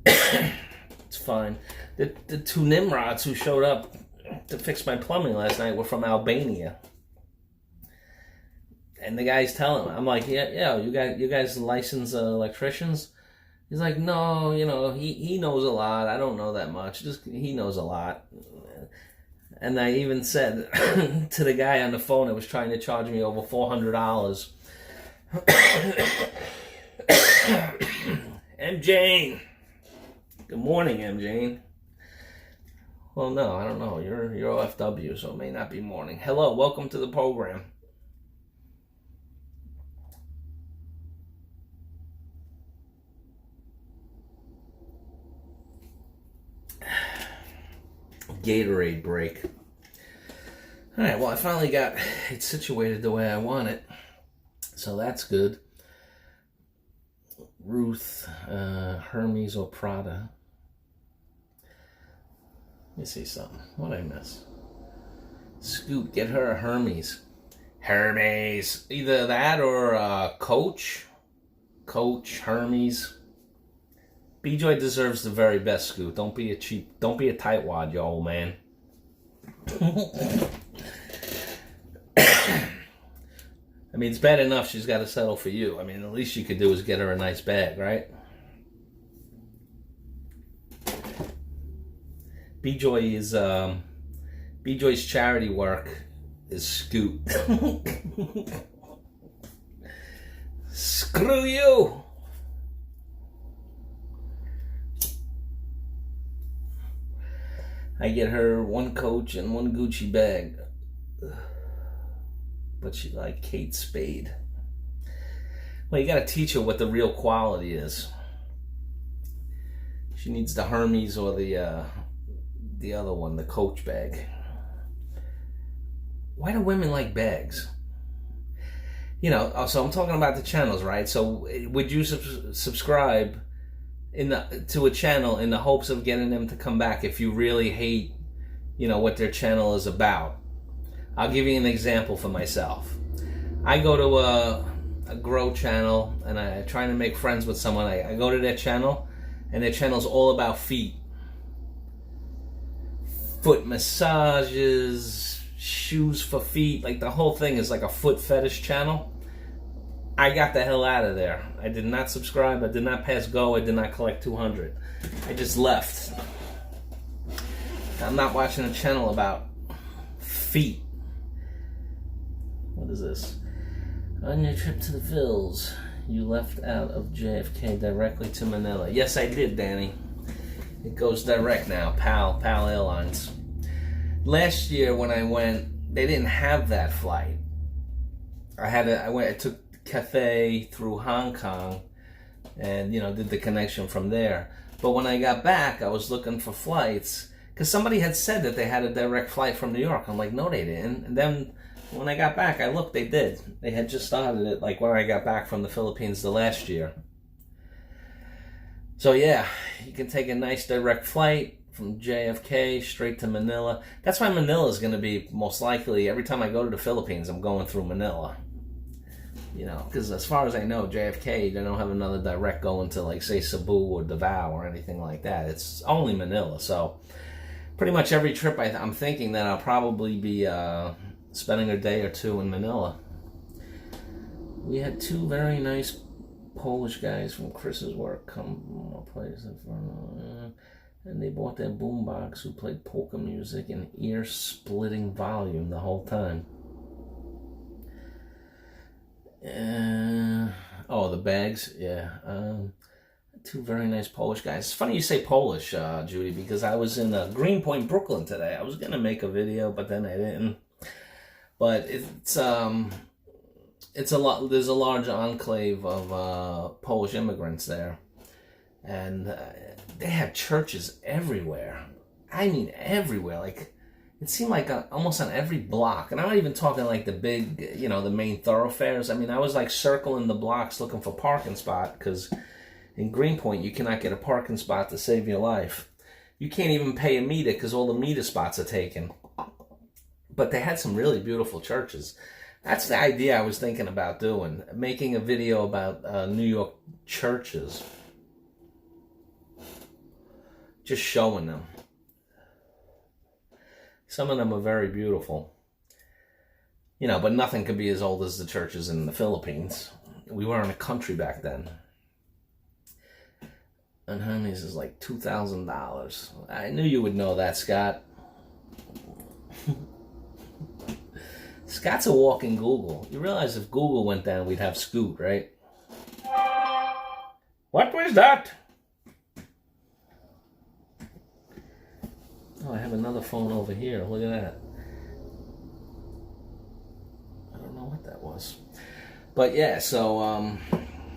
It's fine. The two Nimrods who showed up to fix my plumbing last night were from Albania. And the guy's telling me, I'm like, yeah, you guys licensed electricians? He's like, no, he knows a lot. I don't know that much. Just he knows a lot. And I even said to the guy on the phone that was trying to charge me over $400, M. Jane. Good morning, M. Jane. Well, no, I don't know. You're OFW, so it may not be morning. Hello, welcome to the program. Gatorade break. Alright, well, I finally got it situated the way I want it. So that's good. Ruth, Hermes or Prada. Let me see something. What'd I miss? Scoot, get her a Hermes. Hermes. Either that or Coach. Coach, Hermes. B-Joy deserves the very best, Scoot. Don't be a tightwad, you old man. I mean, it's bad enough she's got to settle for you. I mean, the least you could do is get her a nice bag, right? B-Joy is B-Joy's charity work is Scoot. Screw you! I get her one Coach and one Gucci bag. But she like Kate Spade. Well, you gotta teach her what the real quality is. She needs the Hermes or the other one, the Coach bag. Why do women like bags? You know, so I'm talking about the channels, right? So would you subscribe to a channel in the hopes of getting them to come back if you really hate, you know, what their channel is about? I'll give you an example for myself. I go to a grow channel and I'm trying to make friends with someone. I go to their channel and their channel's all about feet. Foot massages, shoes for feet, like the whole thing is like a foot fetish channel. I got the hell out of there. I did not subscribe, I did not pass go, I did not collect 200. I just left. I'm not watching a channel about feet. What is this? On your trip to the Phils, you left out of JFK directly to Manila. Yes, I did, Danny. It goes direct now, PAL Airlines. Last year when I went, they didn't have that flight. I took Cathay through Hong Kong and, you know, did the connection from there. But when I got back, I was looking for flights because somebody had said that they had a direct flight from New York. I'm like, no, they didn't. And then when I got back, I looked, they did. They had just started it like when I got back from the Philippines the last year. So yeah, you can take a nice direct flight from JFK straight to Manila. That's why Manila is going to be most likely, every time I go to the Philippines, I'm going through Manila. You know, because as far as I know, JFK, they don't have another direct going to, like, say, Cebu or Davao or anything like that. It's only Manila. So pretty much every trip I'm thinking that I'll probably be spending a day or two in Manila. We had two very nice Polish guys from Chris's work come to my place in front, and they bought their boombox who played polka music in ear-splitting volume the whole time. Oh, the bags, yeah. Two very nice Polish guys. It's funny you say Polish, Judy, because I was in Greenpoint, Brooklyn today. I was gonna make a video, but then I didn't. But it's a lot. There's a large enclave of Polish immigrants there, and they have churches everywhere. I mean, everywhere. Like, it seemed like almost on every block. And I'm not even talking like the big, you know, the main thoroughfares. I mean, I was like circling the blocks looking for parking spot because in Greenpoint, you cannot get a parking spot to save your life. You can't even pay a meter because all the meter spots are taken. But they had some really beautiful churches. That's the idea I was thinking about doing. Making a video about New York churches. Just showing them. Some of them are very beautiful. You know, but nothing could be as old as the churches in the Philippines. We were in a country back then. And Hermes is like $2,000. I knew you would know that, Scott. Scott's a walking Google. You realize if Google went down, we'd have Scoot, right? What was that? Oh, I have another phone over here. Look at that. I don't know what that was. But yeah, so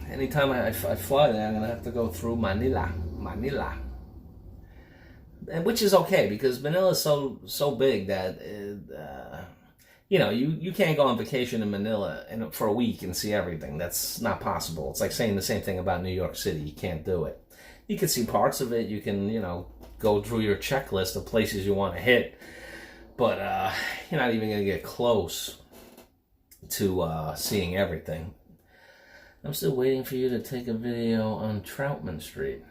anytime I fly there, I'm going to have to go through Manila. And which is okay, because Manila is so big that you know, you can't go on vacation in Manila for a week and see everything. That's not possible. It's like saying the same thing about New York City. You can't do it. You can see parts of it. You can, you know, go through your checklist of places you want to hit. But you're not even going to get close to seeing everything. I'm still waiting for you to take a video on Troutman Street.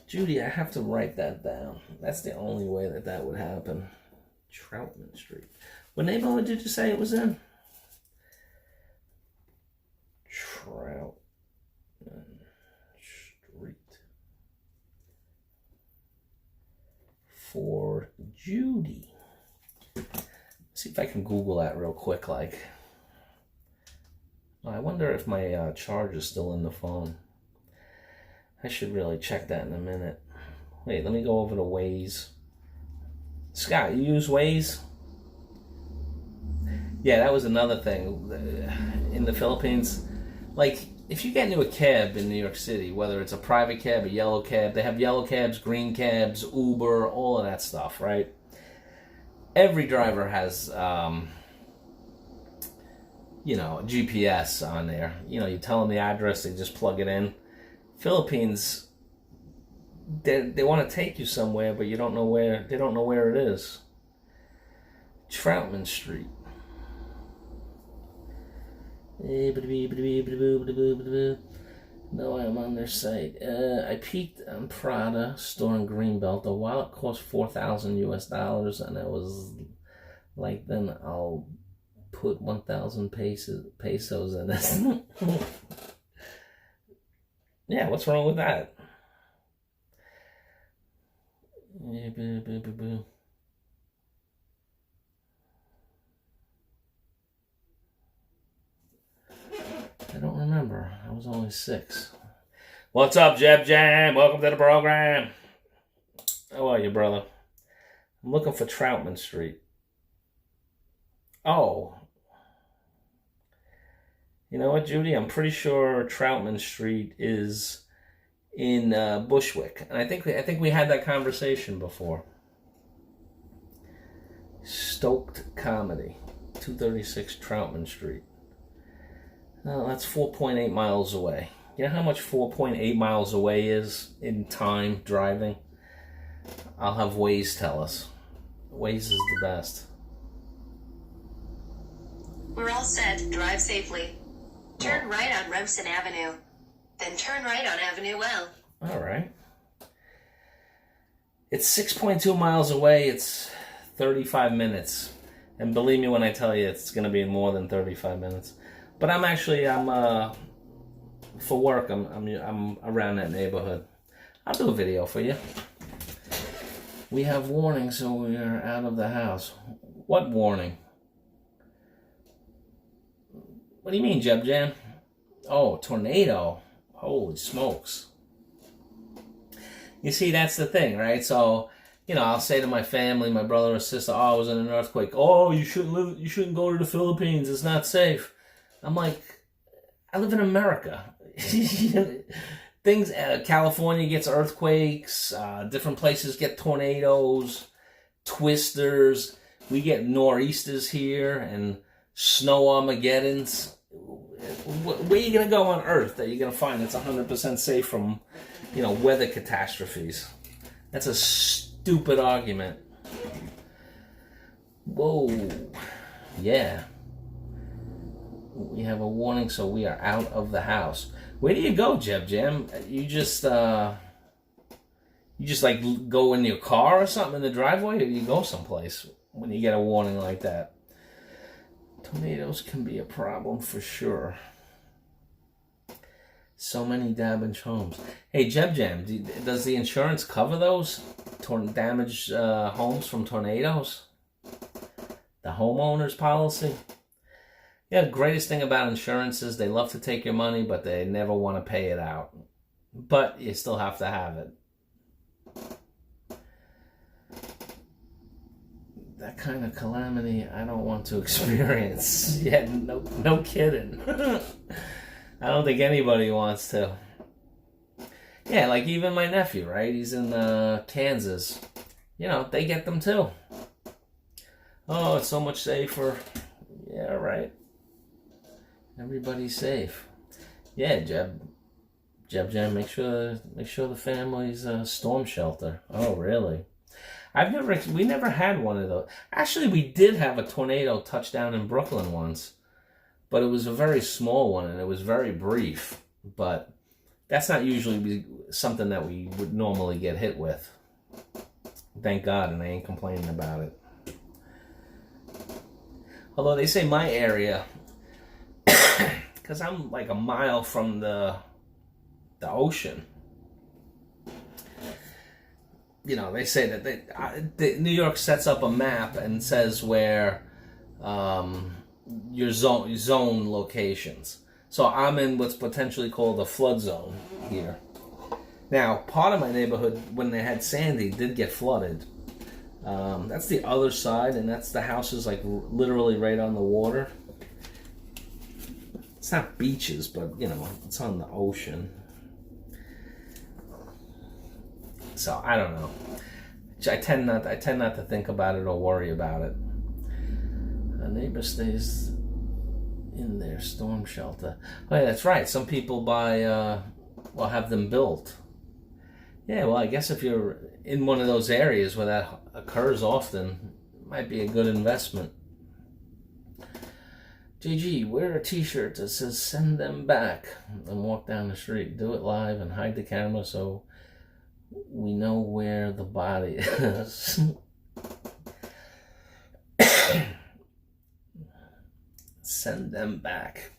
Judy, I have to write that down. That's the only way that would happen. Troutman Street. What neighborhood did you say it was in? Troutman Street. For Judy. See if I can Google that real quick. Like, I wonder if my charge is still in the phone. I should really check that in a minute. Wait, let me go over to Waze. Scott, you use Waze? Yeah, that was another thing in the Philippines. Like, if you get into a cab in New York City, whether it's a private cab, a yellow cab, they have yellow cabs, green cabs, Uber, all of that stuff, right? Every driver has, GPS on there. You tell them the address, they just plug it in. Philippines, they want to take you somewhere, but you don't know where. They don't know where it is. Troutman Street. No, I'm on their site. I peeked on Prada store in Greenbelt. The wallet cost $4,000 US, and it was like, then I'll put 1,000 pesos in it. Yeah, what's wrong with that? I don't remember. I was only 6. What's up, Jeb Jam? Welcome to the program. How are you, brother? I'm looking for Troutman Street. Oh. You know what, Judy? I'm pretty sure Troutman Street is in Bushwick. And I think we had that conversation before. Stoked Comedy. 236 Troutman Street. No, that's 4.8 miles away. You know how much 4.8 miles away is in time driving? I'll have Waze tell us. Waze is the best. We're all set. Drive safely. Turn right on Remsen Avenue. Then turn right on Avenue L. All right. It's 6.2 miles away. It's 35 minutes. And believe me when I tell you it's going to be more than 35 minutes. But I'm for work, I'm around that neighborhood. I'll do a video for you. We have warning, so we are out of the house. What warning? What do you mean, Jeb Jam? Oh, tornado. Holy smokes. You see, that's the thing, right? So, I'll say to my family, my brother or sister, oh, I was in an earthquake. Oh, you shouldn't go to the Philippines. It's not safe. I'm like, I live in America. Things, California gets earthquakes, different places get tornadoes, twisters. We get nor'easters here and snow Armageddons. Where are you going to go on Earth that you're going to find that's 100% safe from, weather catastrophes? That's a stupid argument. Whoa. Yeah. We have a warning, so we are out of the house. Where do you go, Jeb Jam? You just like go in your car or something in the driveway, or do you go someplace when you get a warning like that? Tornadoes can be a problem for sure. So many damaged homes. Hey, Jeb Jam, does the insurance cover those damaged homes from tornadoes? The homeowner's policy? Yeah, the greatest thing about insurance is they love to take your money, but they never want to pay it out. But you still have to have it. That kind of calamity I don't want to experience. Yeah, no kidding. I don't think anybody wants to. Yeah, like even my nephew, right? He's in Kansas. They get them too. Oh, it's so much safer. Yeah, right. Everybody's safe. Yeah, Jeb Jam, make sure the family's storm shelter. Oh, really? We never had one of those. Actually, we did have a tornado touchdown in Brooklyn once, but it was a very small one and it was very brief. But that's not usually something that we would normally get hit with. Thank God, and I ain't complaining about it. Although they say my area, because I'm like a mile from the ocean. They say that New York sets up a map and says where your zone locations. So I'm in what's potentially called a flood zone here. Now, part of my neighborhood, when they had Sandy, did get flooded. That's the other side, and that's the houses like literally right on the water. It's not beaches, but you know, it's on the ocean. So I don't know. I tend not to think about it or worry about it. A neighbor stays in their storm shelter. Oh yeah, that's right. Some people buy have them built. Yeah, well, I guess if you're in one of those areas where that occurs often, it might be a good investment. JG, wear a t-shirt that says "Send them back" and walk down the street. Do it live and hide the camera so we know where the body is. Send them back.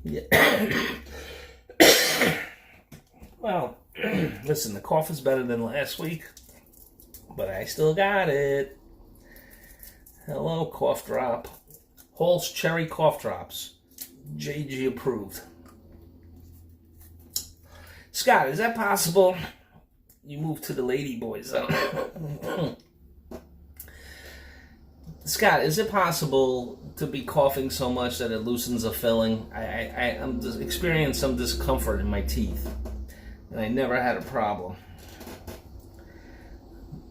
Yeah. Well, listen, the cough is better than last week, but I still got it. Hello, cough drop. Halls Cherry Cough Drops. JG approved. Scott, is that possible? You moved to the lady boy zone. Scott, is it possible to be coughing so much that it loosens a filling? I'm experiencing some discomfort in my teeth, and I never had a problem.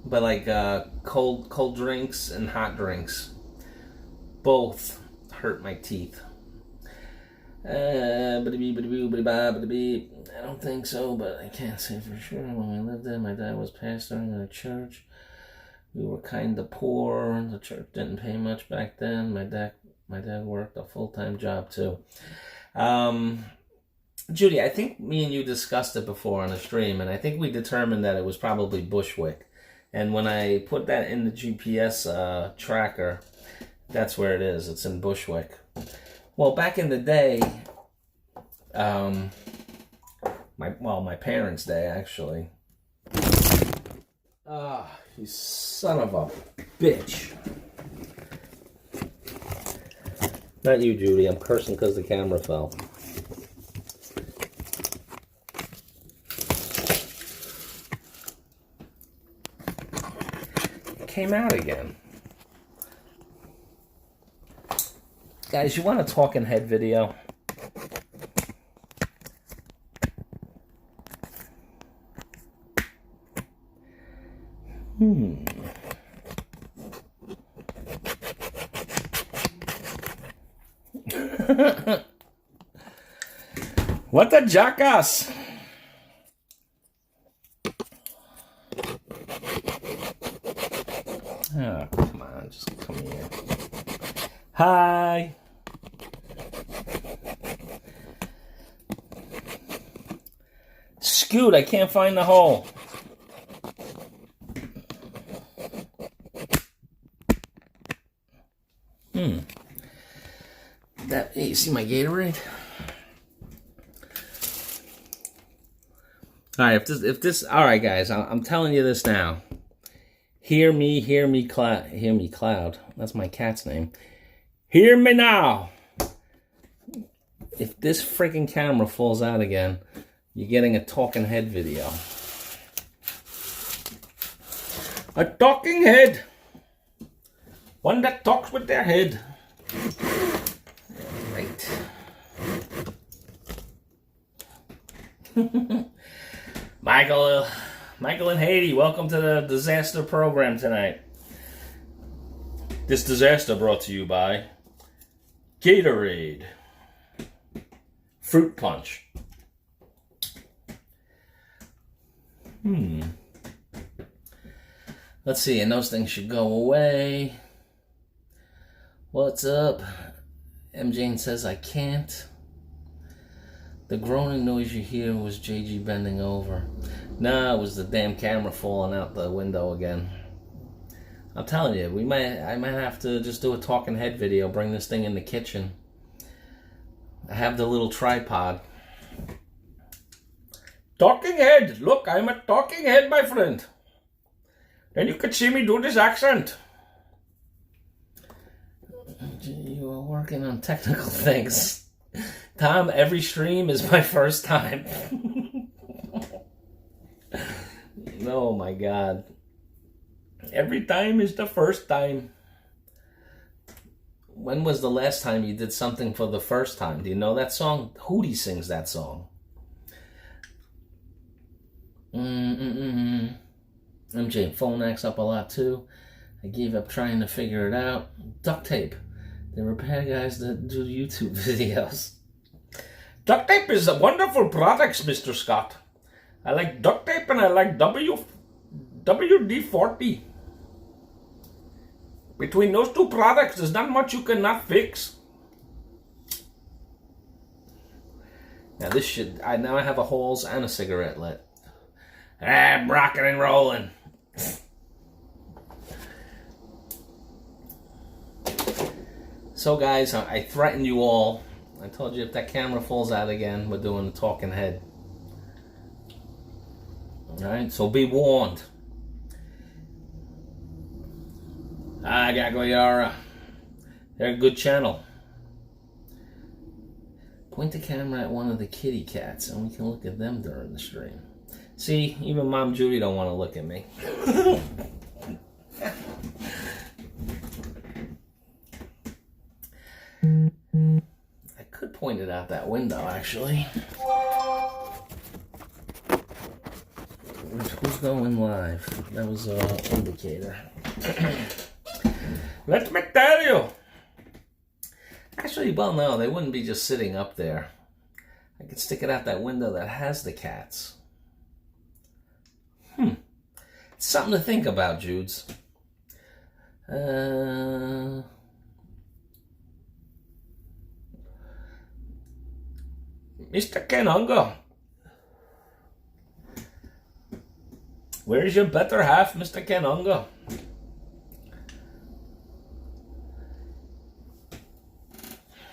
But like cold drinks and hot drinks, both hurt my teeth. I don't think so, but I can't say for sure. When we lived there, my dad was pastoring in a church. We were kind of poor. The church didn't pay much back then. My dad worked a full-time job too. Judy, I think me and you discussed it before on a stream, and I think we determined that it was probably Bushwick. And when I put that in the GPS tracker, that's where it is. It's in Bushwick. Well, back in the day, my parents' day, actually. You son of a bitch. Not you, Judy. I'm cursing because the camera fell. It came out again. Guys, you want a talking head video? What the jackass? Oh, come on, just come here. Hi. Scoot, I can't find the hole. Hey, you see my Gatorade? Alright, alright guys, I'm telling you this now. Hear me, Cloud. That's my cat's name. Hear me now. If this freaking camera falls out again, you're getting a talking head video. A talking head. One that talks with their head. Right. Michael and Haiti, welcome to the disaster program tonight. This disaster brought to you by Gatorade. Fruit punch. Let's see, and those things should go away. What's up? MJ says I can't. The groaning noise you hear was JG bending over. Nah, it was the damn camera falling out the window again. I'm telling you, I might have to just do a talking head video, bring this thing in the kitchen. I have the little tripod. Talking head! Look, I'm a talking head, my friend. Then you could see me do this accent. working on technical things. Tom, every stream is my first time. Oh my God. Every time is the first time. When was the last time you did something for the first time? Do you know that song? Hootie sings that song. MJ, phone acts up a lot too. I gave up trying to figure it out. Duct tape. The repair guys that do YouTube videos. Duct tape is a wonderful product, Mr. Scott. I like duct tape and I like WD-40. Between those two products, there's not much you cannot fix. Now this should, now I have a holes and a cigarette lit. I'm rocking and rolling. So guys, I threatened you all. I told you if that camera falls out again, we're doing the talking head. Alright, so be warned. Gagliara. They're a good channel. Point the camera at one of the kitty cats and we can look at them during the stream. See, even Mom Judy don't want to look at me. I could point it out that window, actually. Who's going live? That was an indicator. Let me tell you. Actually, well, no, they wouldn't be just sitting up there. I could stick it out that window that has the cats. It's something to think about, Judes. Mr. Kenunga. Where's your better half, Mr. Kenunga?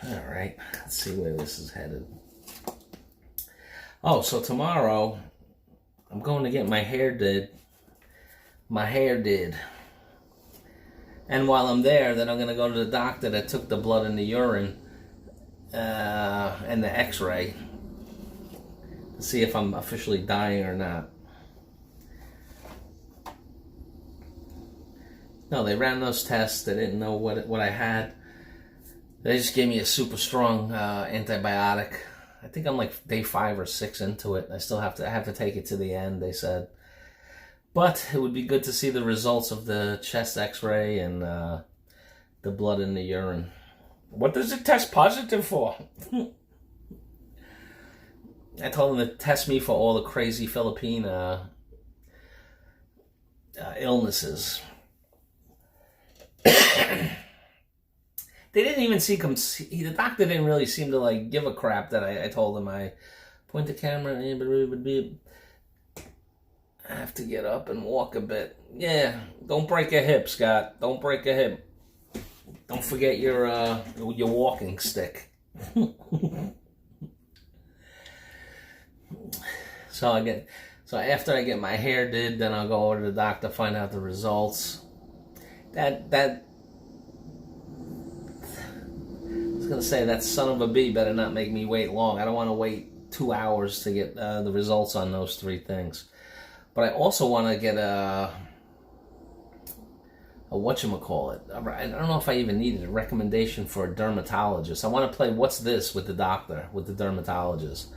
Alright, let's see where this is headed. Oh, so tomorrow I'm going to get my hair did. And while I'm there, then I'm going to go to the doctor that took the blood and the urine and the x-ray to see if I'm officially dying or not. No, they ran those tests. They didn't know what I had. They just gave me a super strong antibiotic. I think I'm like day 5 or 6 into it. I have to take it to the end, they said. But it would be good to see the results of the chest x-ray and the blood in the urine. What does it test positive for? I told them to test me for all the crazy Philippine illnesses. They didn't even the doctor didn't really seem to like give a crap that I told him I point the camera and I have to get up and walk a bit. Yeah, don't break a hip, Scott. Don't break a hip. Don't forget your walking stick. So after I get my hair did, then I'll go over to the doctor, find out the results. I was gonna say that son of a bee better not make me wait long. I don't want to wait 2 hours to get the results on those 3 things. But I also want to get a whatchamacallit. I don't know if I even needed a recommendation for a dermatologist. I want to play what's this with the doctor, with the dermatologist.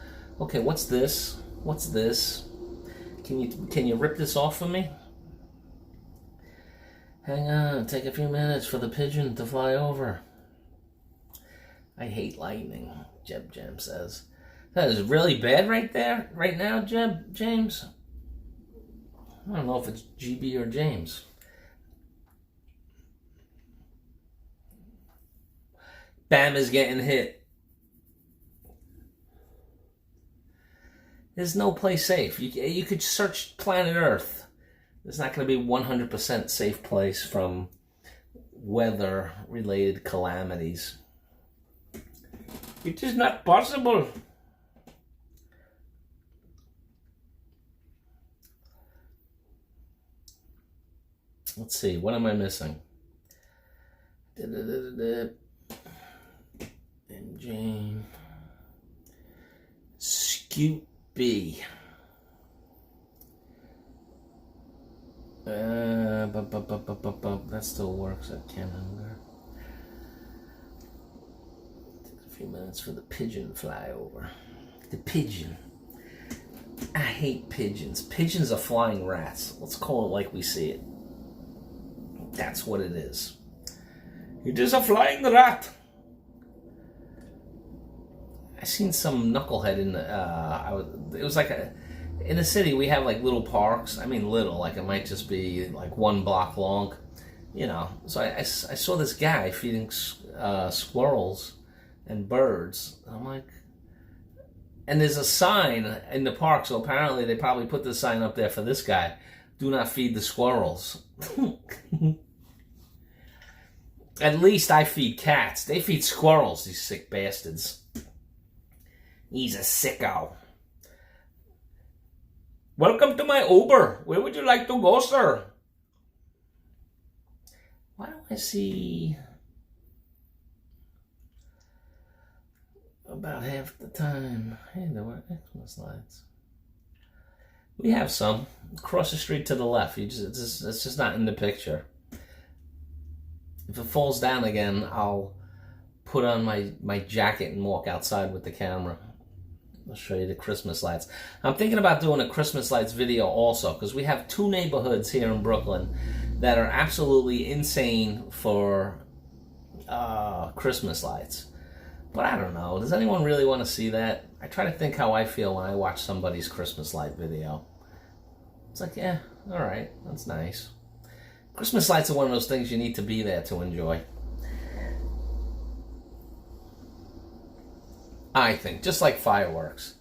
Okay, what's this? What's this? Can you rip this off for me? Hang on, take a few minutes for the pigeon to fly over. I hate lightning, Jem says. That is really bad right now, James. I don't know if it's GB or James. Bam is getting hit. There's no place safe. You could search planet Earth. There's not going to be 100% safe place from weather-related calamities. It is not possible. Let's see, what am I missing? Jane. Scoot B. That still works at Canada. Take a few minutes for the pigeon fly over. The pigeon. I hate pigeons. Pigeons are flying rats. Let's call it like we see it. That's what it is. It is a flying rat. I seen some knucklehead in the. It was like in the city we have like little parks. I mean little, like it might just be like 1 block long, you know. So I saw this guy feeding squirrels and birds. I'm like, and there's a sign in the park, so apparently they probably put this sign up there for this guy: "Do not feed the squirrels." At least I feed cats. They feed squirrels, these sick bastards. He's a sicko. Welcome to my Uber. Where would you like to go, sir? Why don't I see about half the time? Hey, there were Xmas lights. We have some. Across the street to the left. It's just not in the picture. If it falls down again, I'll put on my jacket and walk outside with the camera. I'll show you the Christmas lights. I'm thinking about doing a Christmas lights video also, because we have 2 neighborhoods here in Brooklyn that are absolutely insane for Christmas lights. But I don't know. Does anyone really want to see that? I try to think how I feel when I watch somebody's Christmas light video. It's like, yeah, all right, that's nice. Christmas lights are one of those things you need to be there to enjoy. I think, just like fireworks.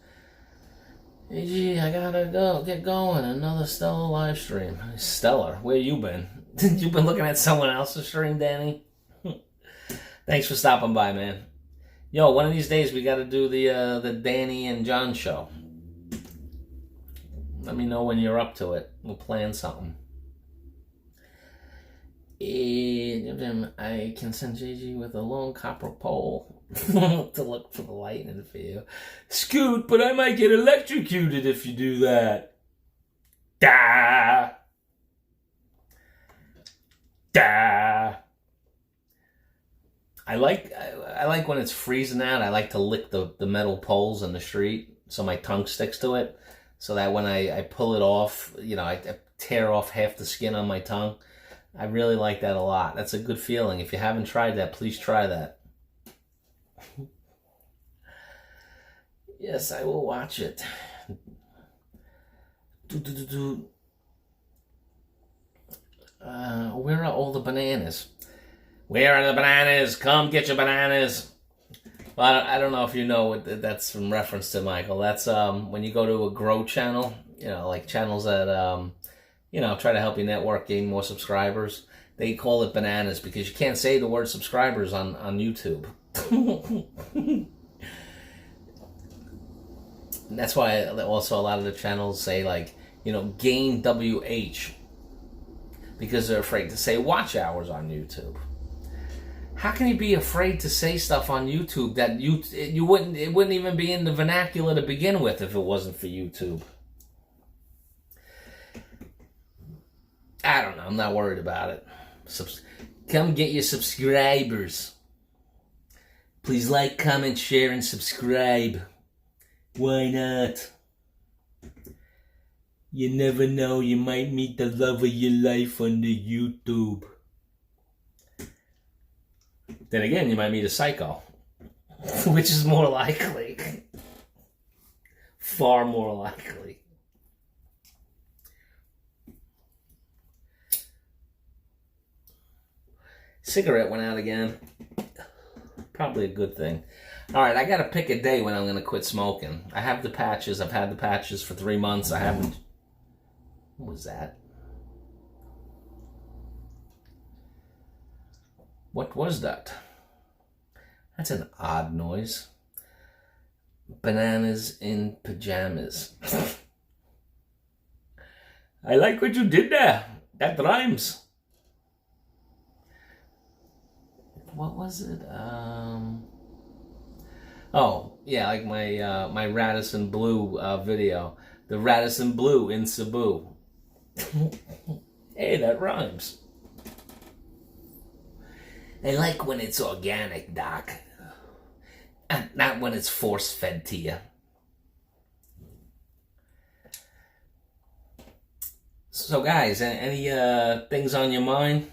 Hey, gee, I gotta get going. Another Stellar live stream. Stellar, where you been? You been looking at someone else's stream, Danny? Thanks for stopping by, man. Yo, one of these days we gotta do the Danny and John show. Let me know when you're up to it. We'll plan something. I can send JG with a long copper pole to look for the lightning for you. Scoot, but I might get electrocuted if you do that. Da! Da! I like when it's freezing out. I like to lick the metal poles in the street so my tongue sticks to it. So that when I pull it off, you know, I tear off half the skin on my tongue. I really like that a lot. That's a good feeling. If you haven't tried that, please try that. Yes, I will watch it. Where are all the bananas? Where are the bananas? Come get your bananas. Well, I don't know if you know what that's in reference to, Michael. That's when you go to a grow channel, you know, like channels that you know, try to help your network gain more subscribers. They call it bananas because you can't say the word subscribers on YouTube. And that's why also a lot of the channels say, like, you know, gain WH, because they're afraid to say watch hours on YouTube. How can you be afraid to say stuff on YouTube that it wouldn't even be in the vernacular to begin with if it wasn't for YouTube? I don't know. I'm not worried about it. Come get your subscribers. Please like, comment, share, and subscribe. Why not? You never know. You might meet the love of your life on the YouTube. Then again, you might meet a psycho. Which is more likely. Far more likely. Cigarette went out again. Probably a good thing. Alright, I gotta pick a day when I'm gonna quit smoking. I have the patches. I've had the patches for 3 months. I haven't... What was that? What was that? That's an odd noise. Bananas in pajamas. I like what you did there. That rhymes. What was it? Oh, yeah, like my Radisson Blue video. The Radisson Blue in Cebu. Hey, that rhymes. I like when it's organic, Doc. Not when it's force-fed to you. So, guys, any things on your mind?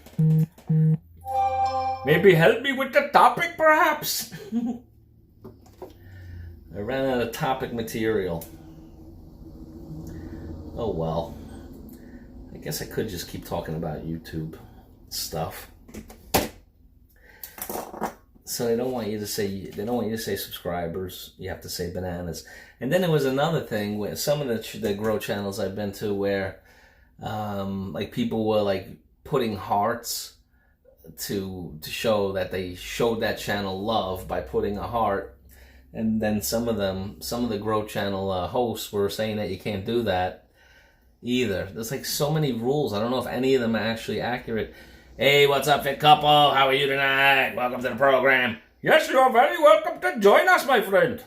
Maybe help me with the topic, perhaps? I ran out of topic material. Oh, well. I guess I could just keep talking about YouTube stuff. So they don't want you to say subscribers. You have to say bananas. And then there was another thing where some of the grow channels I've been to where like people were like putting hearts to show that they showed that channel love by putting a heart. And then some of the grow channel hosts were saying that you can't do that either. There's like so many rules. I don't know if any of them are actually accurate. Hey, what's up, fit couple? How are you tonight? Welcome to the program. Yes, you're very welcome to join us, my friend.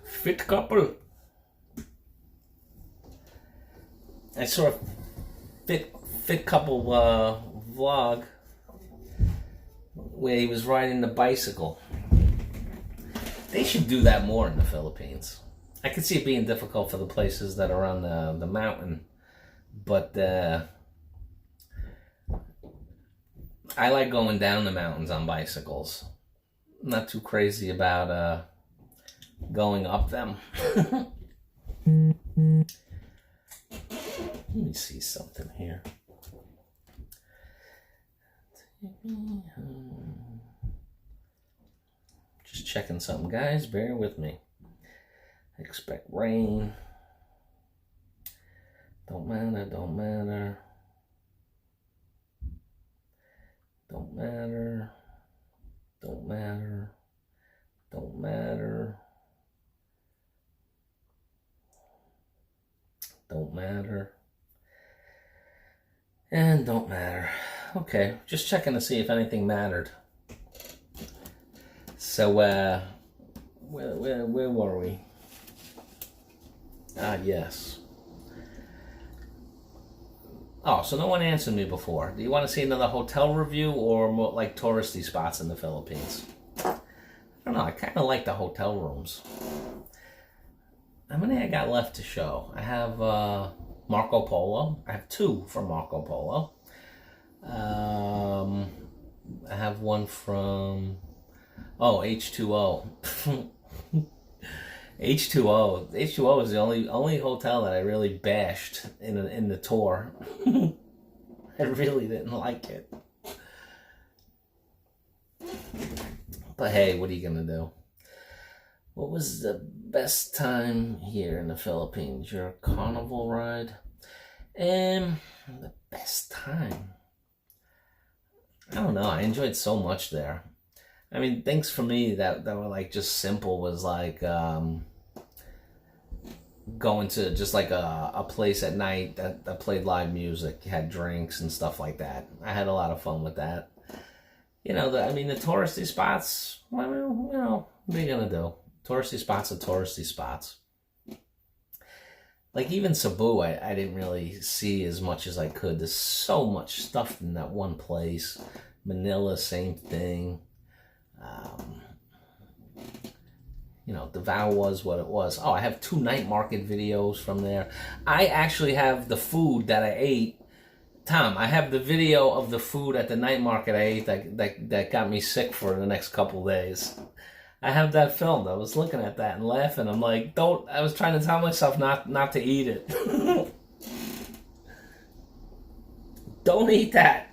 Fit couple. I saw a fit couple vlog where he was riding the bicycle. They should do that more in the Philippines. I could see it being difficult for the places that are on the mountain, but I like going down the mountains on bicycles. I'm not too crazy about going up them. Let me see something here. Just checking something, guys. Bear with me. Expect rain. Don't matter, don't matter. Don't matter. Don't matter. Don't matter. Don't matter. And don't matter. Okay, just checking to see if anything mattered. So, where were we? Ah, yes. Oh, so no one answered me before. Do you want to see another hotel review or more like touristy spots in the Philippines? I don't know. I kind of like the hotel rooms. How many I got left to show? I have Marco Polo. I have 2 from Marco Polo. I have one from H2O. H2O is the only hotel that I really bashed in the tour. I really didn't like it. But hey, what are you gonna do? What was the best time here in the Philippines? Your carnival ride? The best time? I don't know. I enjoyed so much there. I mean, things for me that were like just simple was like going to just like a place at night that played live music, had drinks and stuff like that. I had a lot of fun with that. You know, the touristy spots, well, you know, what are you gonna do? Touristy spots are touristy spots. Like even Cebu, I didn't really see as much as I could. There's so much stuff in that one place. Manila, same thing. You know, Davao was what it was. Oh, I have 2 night market videos from there. I actually have the food that I ate. Tom, I have the video of the food at the night market I ate that got me sick for the next couple days. I have that filmed. I was looking at that and laughing. I'm like, I was trying to tell myself not to eat it. Don't eat that.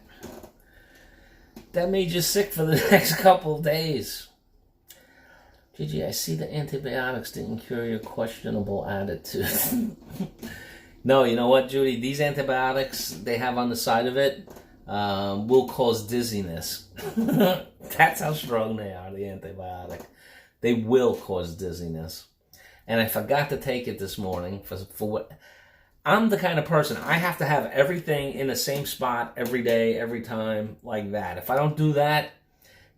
That made you sick for the next couple days. Gigi, I see the antibiotics didn't cure your questionable attitude. No, you know what, Judy? These antibiotics they have on the side of it will cause dizziness. That's how strong they are, the antibiotic. They will cause dizziness. And I forgot to take it this morning for what... I'm the kind of person, I have to have everything in the same spot every day, every time, like that. If I don't do that,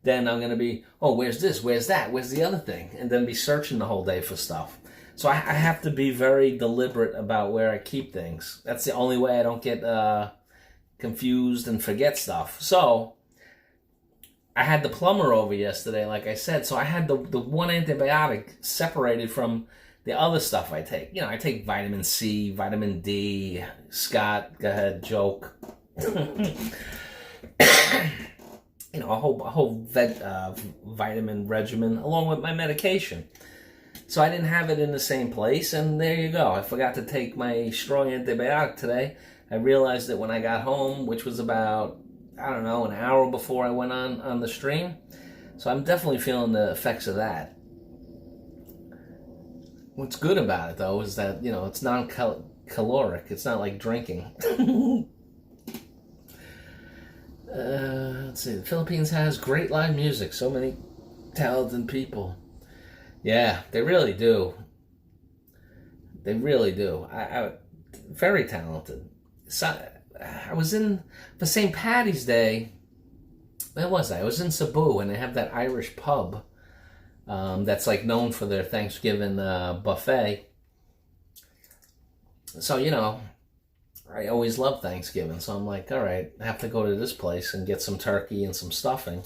then I'm going to be, oh, where's this? Where's that? Where's the other thing? And then be searching the whole day for stuff. So I have to be very deliberate about where I keep things. That's the only way I don't get confused and forget stuff. So I had the plumber over yesterday, like I said. So I had the one antibiotic separated from the other stuff I take. You know, I take vitamin C, vitamin D. Scott, go ahead, joke. You know, a whole vitamin regimen along with my medication. So I didn't have it in the same place, and there you go. I forgot to take my strong antibiotic today. I realized that when I got home, which was about, I don't know, an hour before I went on the stream. So I'm definitely feeling the effects of that. What's good about it, though, is that, you know, it's non-caloric. It's not like drinking. Let's see. The Philippines has great live music. So many talented people. Yeah, they really do. They really do. I very talented. So, I was in, for St. Paddy's Day, where was I? I was in Cebu, and they have that Irish pub that's like known for their Thanksgiving buffet. So, you know, I always love Thanksgiving, so I'm like, all right, I have to go to this place and get some turkey and some stuffing.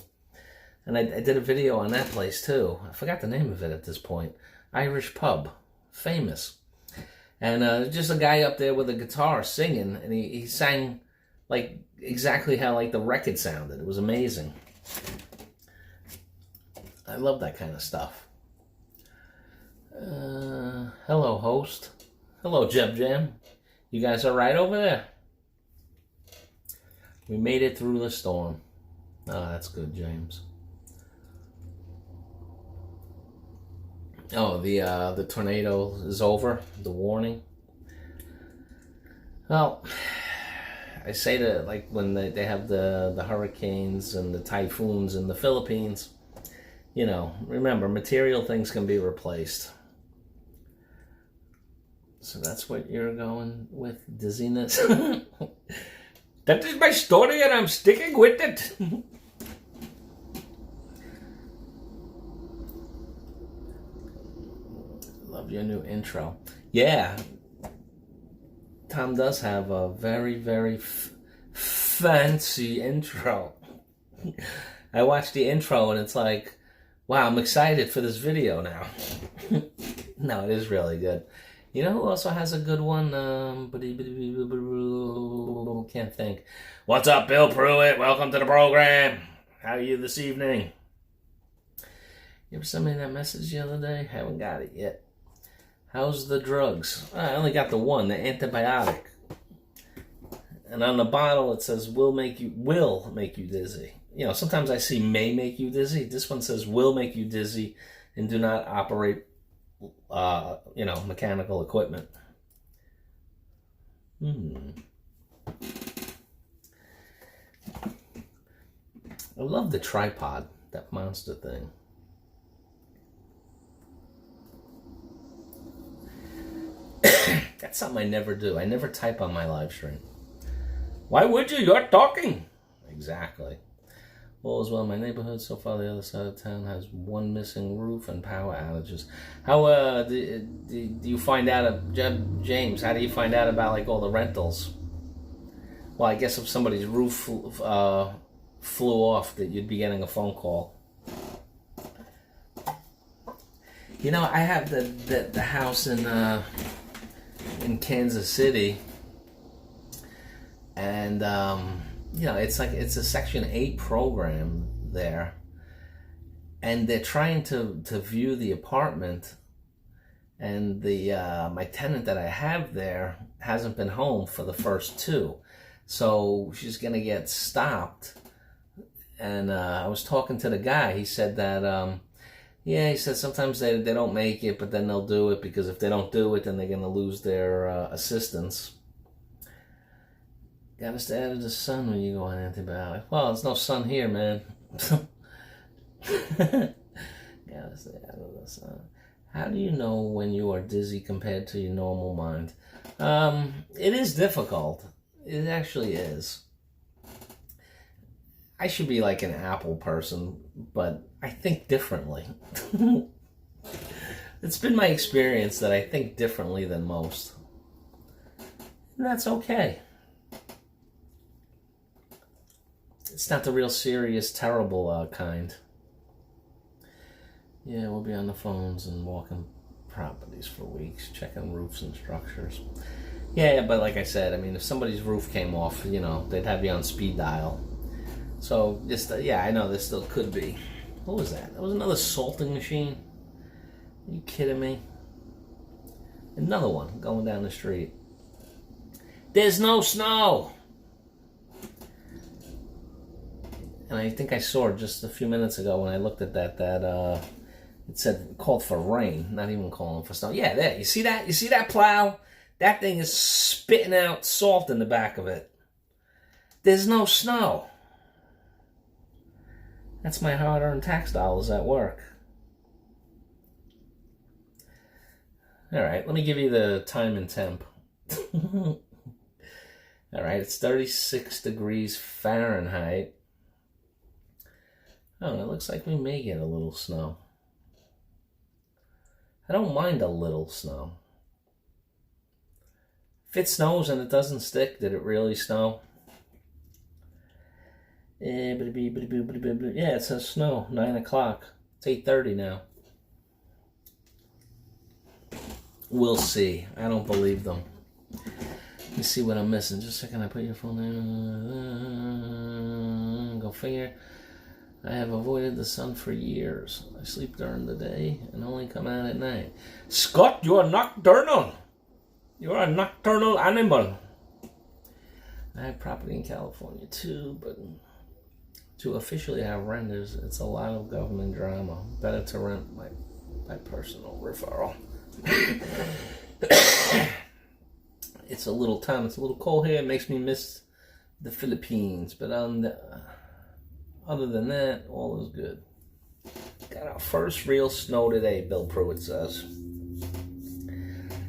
And I did a video on that place, too. I forgot the name of it at this point. Irish pub. Famous. And just a guy up there with a guitar singing, and he sang like exactly how like the record sounded. It was amazing. I love that kind of stuff. Hello, host. Hello, Jeb Jam. You guys all right over there? We made it through the storm. Oh, that's good, James. Oh, the tornado is over. The warning. Well, I say that like when they have the hurricanes and the typhoons in the Philippines, you know, remember, material things can be replaced. So that's what you're going with, dizziness? That is my story and I'm sticking with it. Love your new intro. Yeah. Tom does have a very, very fancy intro. I watched the intro and it's like, wow, I'm excited for this video now. No, it is really good. You know who also has a good one? Can't think. What's up, Bill Pruitt? Welcome to the program. How are you this evening? You ever send me that message the other day? Haven't got it yet. How's the drugs? I only got the one, the antibiotic. And on the bottle it says will make you dizzy. You know, sometimes I see may make you dizzy. This one says will make you dizzy and do not operate mechanical equipment. I love the tripod, that monster thing. That's something I never do. I never type on my live stream. Why would you? You're talking. Exactly. All is well in my neighborhood. So far, the other side of town has one missing roof and power outages. How do you find out, James? How do you find out about like all the rentals? Well, I guess if somebody's roof flew off, that you'd be getting a phone call. You know, I have the house in Kansas City, and you know, it's a Section 8 program there, and they're trying to view the apartment, and my tenant that I have there hasn't been home for the first two, so she's gonna get stopped. And I was talking to the guy. He said that he said sometimes they don't make it, but then they'll do it, because if they don't do it, then they're gonna lose their assistance. Gotta stay out of the sun when you go on antibiotic. Well, there's no sun here, man. Gotta stay out of the sun. How do you know when you are dizzy compared to your normal mind? It is difficult. It actually is. I should be like an Apple person, but I think differently. It's been my experience that I think differently than most. And that's okay. It's not the real serious, terrible kind. Yeah, we'll be on the phones and walking properties for weeks, checking roofs and structures. Yeah, but like I said, I mean, if somebody's roof came off, they'd have you on speed dial. So, I know this still could be. What was that? That was another salting machine? Are you kidding me? Another one going down the street. There's no snow! And I think I saw it just a few minutes ago when I looked at that it said called for rain, not even calling for snow. Yeah, there. You see that? You see that plow? That thing is spitting out salt in the back of it. There's no snow. That's my hard-earned tax dollars at work. All right, let me give you the time and temp. All right, it's 36 degrees Fahrenheit. Oh, it looks like we may get a little snow. I don't mind a little snow. If it snows and it doesn't stick, did it really snow? Yeah, it says snow, 9 o'clock. It's 8:30 now. We'll see. I don't believe them. Let me see what I'm missing. Just a second, I put your phone in. Go figure. I have avoided the sun for years. I sleep during the day and only come out at night. Scott, you're nocturnal. You're a nocturnal animal. I have property in California too, but to officially have renters, it's a lot of government drama. Better to rent my personal referral. It's a little cold here. It makes me miss the Philippines, but other than that, all is good. Got our first real snow today, Bill Pruitt says.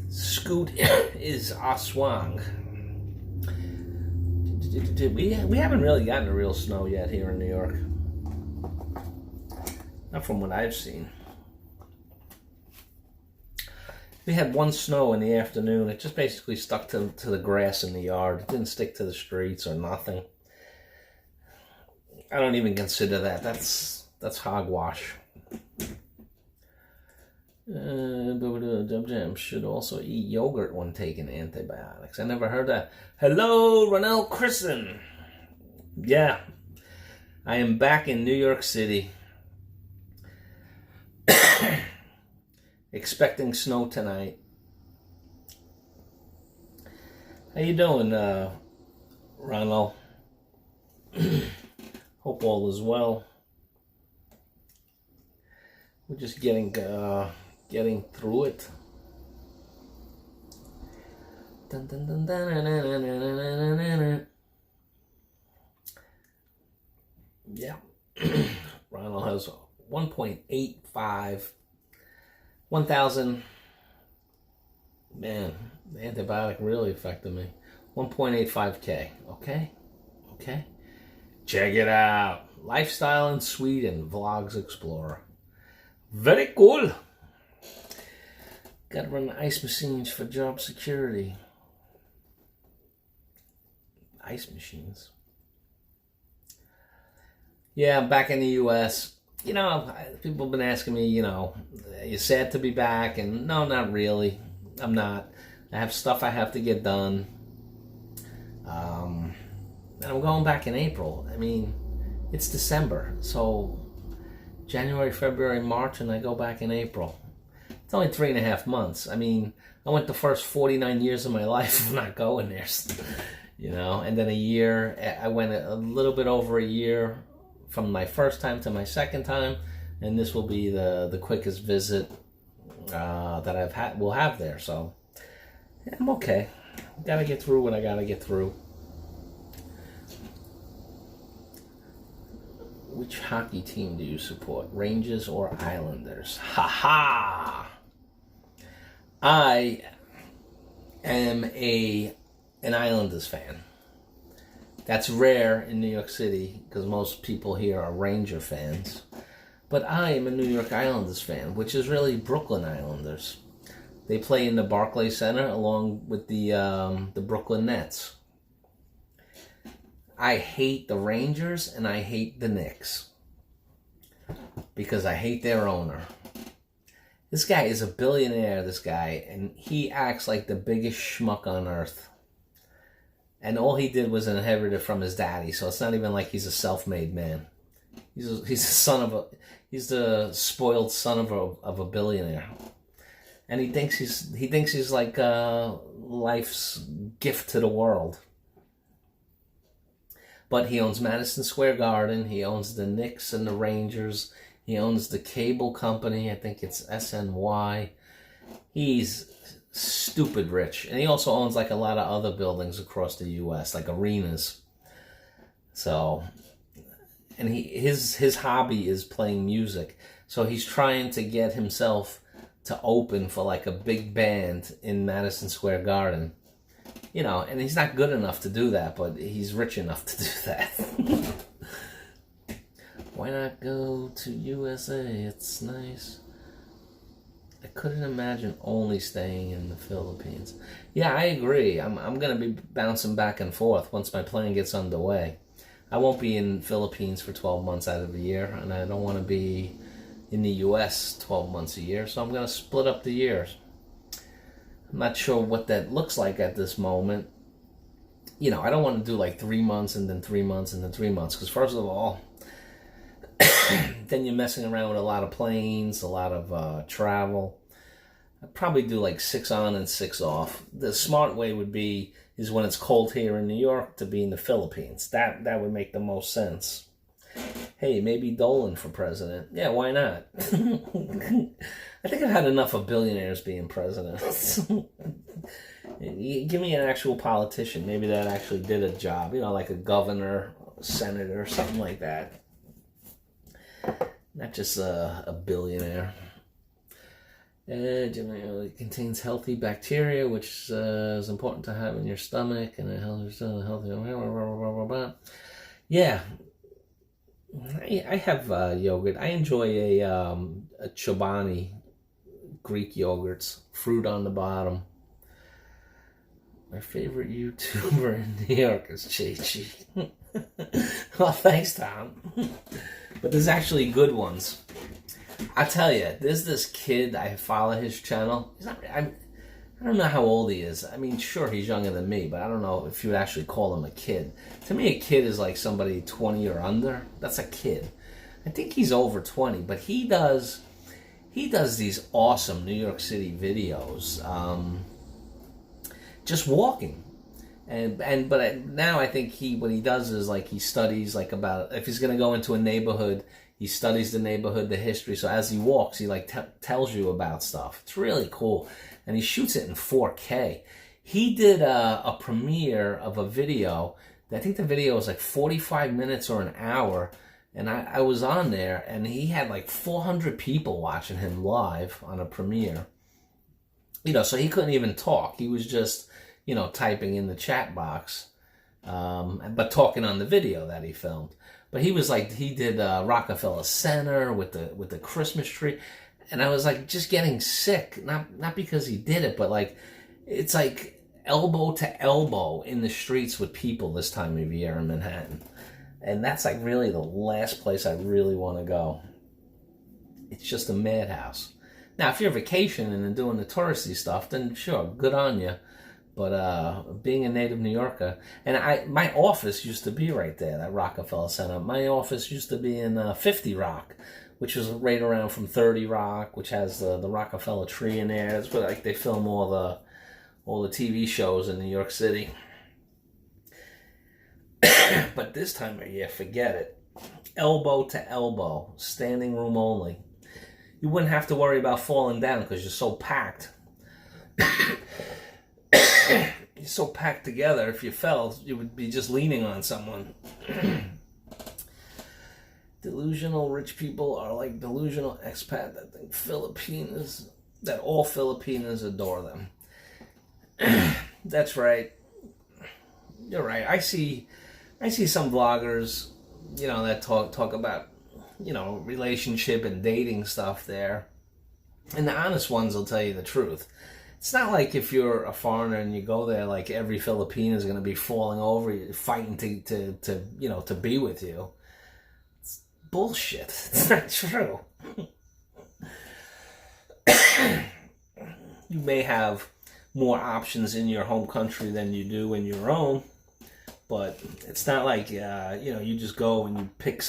Scoot is Aswang. We haven't really gotten a real snow yet here in New York. Not from what I've seen. We had one snow in the afternoon. It just basically stuck to the grass in the yard. It didn't stick to the streets or nothing. I don't even consider that. That's hogwash. Dub Jam should also eat yogurt when taking antibiotics. I never heard that. Hello, Ronell Christen. Yeah, I am back in New York City. Expecting snow tonight. How you doing, Ronald? Hope all is well. We're just getting through it. Dun, dun, dun, dun, dun, dun, dun, dun, dun, dun. Yeah. Ronald has 1.85. 1,000. Man, the antibiotic really affected me. 1.85K. Okay. Check it out. Lifestyle in Sweden. Vlogs Explorer. Very cool. Gotta run the ice machines for job security. Ice machines. Yeah, I'm back in the U.S. People have been asking me, are you sad to be back? And no, not really. I'm not. I have stuff I have to get done. And I'm going back in April. I mean, it's December. So January, February, March, and I go back in April. It's only 3.5 months. I mean, I went the first 49 years of my life of not going there. And then a year. I went a little bit over a year from my first time to my second time, and this will be the quickest visit that we'll have there. So yeah, I'm okay. Gotta get through what I gotta get through. Which hockey team do you support? Rangers or Islanders? Ha ha! I am an Islanders fan. That's rare in New York City because most people here are Ranger fans. But I am a New York Islanders fan, which is really Brooklyn Islanders. They play in the Barclays Center along with the Brooklyn Nets. I hate the Rangers and I hate the Knicks because I hate their owner. This guy is a billionaire, this guy, and he acts like the biggest schmuck on earth. And all he did was inherit it from his daddy, so it's not even like he's a self-made man. He's the spoiled son of a billionaire, and he thinks he's like life's gift to the world. But he owns Madison Square Garden. He owns the Knicks and the Rangers. He owns the cable company. I think it's SNY. He's stupid rich, and he also owns like a lot of other buildings across the U.S., like arenas. So, and his hobby is playing music. So he's trying to get himself to open for like a big band in Madison Square Garden. You know, and he's not good enough to do that, but he's rich enough to do that. Why not go to USA? It's nice. I couldn't imagine only staying in the Philippines. Yeah, I agree. I'm going to be bouncing back and forth once my plane gets underway. I won't be in Philippines for 12 months out of the year, and I don't want to be in the U.S. 12 months a year, so I'm going to split up the years. I'm not sure what that looks like at this moment. You know, I don't want to do like 3 months and then 3 months and then 3 months, because first of all, then you're messing around with a lot of planes, a lot of travel. I'd probably do like 6 on and 6 off. The smart way is when it's cold here in New York to be in the Philippines. That would make the most sense. Hey, maybe Dolan for president. Yeah, why not? I think I've had enough of billionaires being president. Give me an actual politician, maybe that actually did a job. You know, like a governor, a senator, something like that. Not just a billionaire. It contains healthy bacteria, which is important to have in your stomach, and a healthy. Yeah, I have yogurt. I enjoy a Chobani Greek yogurts, fruit on the bottom. My favorite YouTuber in New York is Chi. Well, thanks, Tom. But there's actually good ones. I tell you, there's this kid, I follow his channel. I don't know how old he is. I mean, sure, he's younger than me, but I don't know if you would actually call him a kid. To me, a kid is like somebody 20 or under. That's a kid. I think he's over 20, but he does these awesome New York City videos, just walking. But now I think what he does is like he studies like about, if he's going to go into a neighborhood, he studies the neighborhood, the history. So as he walks, he like tells you about stuff. It's really cool, and he shoots it in 4K. He did a premiere of a video. I think the video was like 45 minutes or an hour, and I was on there, and he had like 400 people watching him live on a premiere. You know, so he couldn't even talk. He was just, you know, typing in the chat box, but talking on the video that he filmed. But he was like, he did Rockefeller Center with the Christmas tree, and I was like just getting sick, not because he did it, but like it's like elbow to elbow in the streets with people this time of year in Manhattan, and that's like really the last place I really want to go. It's just a madhouse. Now, if you're vacationing and doing the touristy stuff, then sure, good on you. But being a native New Yorker, and my office used to be right there, that Rockefeller Center. My office used to be in 50 Rock, which was right around from 30 Rock, which has the Rockefeller tree in there. That's where like they film all the TV shows in New York City. But this time of year, forget it. Elbow to elbow, standing room only. You wouldn't have to worry about falling down because you're so packed. You're so packed together, if you fell, you would be just leaning on someone. Delusional rich people are like delusional expat that think that all Filipinos adore them. That's right. You're right. I see some vloggers, that talk about, relationship and dating stuff there. And the honest ones will tell you the truth. It's not like if you're a foreigner and you go there, like every Filipino is going to be falling over you, fighting to be with you. It's bullshit. It's not true. You may have more options in your home country than you do in your own, but it's not like you just go and you pick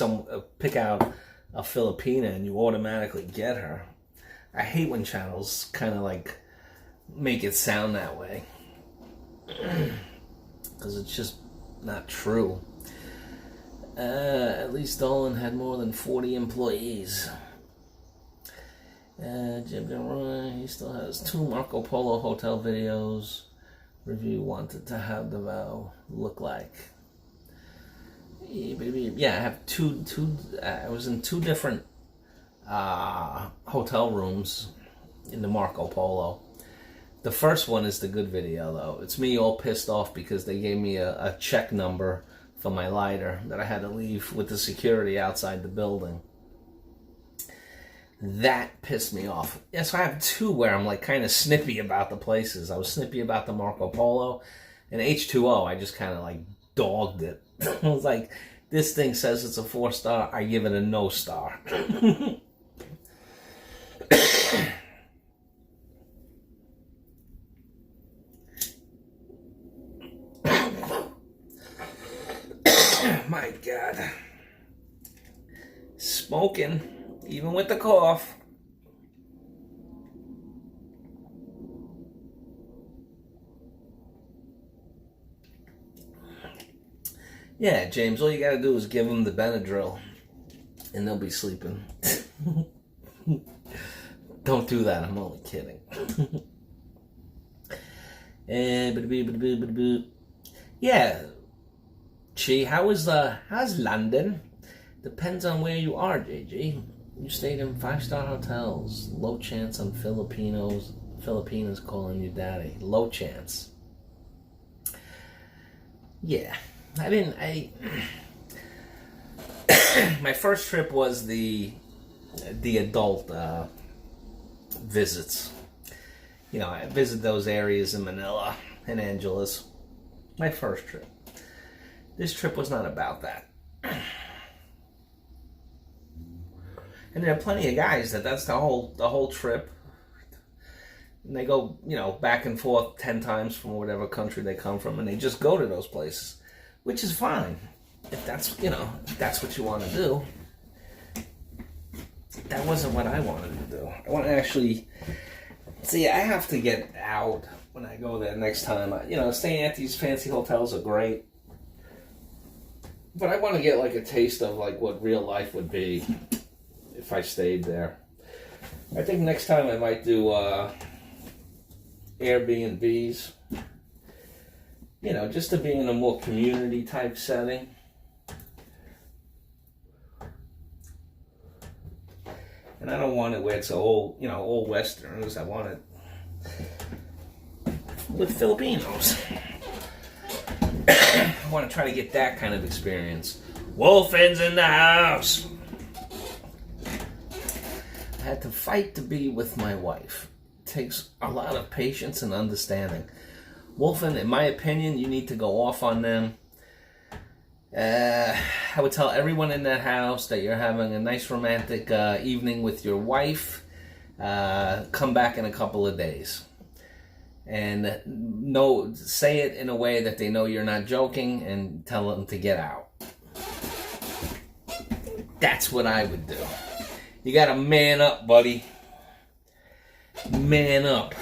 out a Filipina and you automatically get her. I hate when channels kind of like make it sound that way, because it's just not true. At least Dolan had more than 40 employees. Jim Ryan, he still has 2 Marco Polo hotel videos. Review wanted to have the vow look like. Yeah, I have two. I was in 2 different hotel rooms in the Marco Polo. The first one is the good video, though. It's me all pissed off because they gave me a check number for my lighter that I had to leave with the security outside the building. That pissed me off. Yeah, so I have 2 where I'm like kind of snippy about the places. I was snippy about the Marco Polo, and H2O, I just kind of like dogged it. I was like, this thing says it's a 4-star, I give it a no star. My God. Smoking, even with the cough. Yeah, James, all you gotta do is give them the Benadryl and they'll be sleeping. Don't do that, I'm only kidding. Yeah. Chi, how's London? Depends on where you are, JG. You stayed in 5-star hotels. Low chance on Filipinas calling you daddy. Low chance. Yeah. My first trip was the adult visits. I visited those areas in Manila and Angeles. My first trip. This trip was not about that. And there are plenty of guys that's the whole trip. And they go, back and forth 10 times from whatever country they come from, and they just go to those places, which is fine. If that's what you want to do. That wasn't what I wanted to do. I want to actually see. I have to get out when I go there next time. Staying at these fancy hotels are great, but I want to get like a taste of like what real life would be if I stayed there. I think next time I might do Airbnbs. Just to be in a more community type setting. And I don't want it where it's all Westerners. I want it with Filipinos. I want to try to get that kind of experience. Wolfen's in the house. I had to fight to be with my wife. It takes a lot of patience and understanding. Wolfen, in my opinion, you need to go off on them. I would tell everyone in that house that you're having a nice romantic evening with your wife. Come back in a couple of days. And say it in a way that they know you're not joking, and tell them to get out. That's what I would do. You gotta man up, buddy. Man up.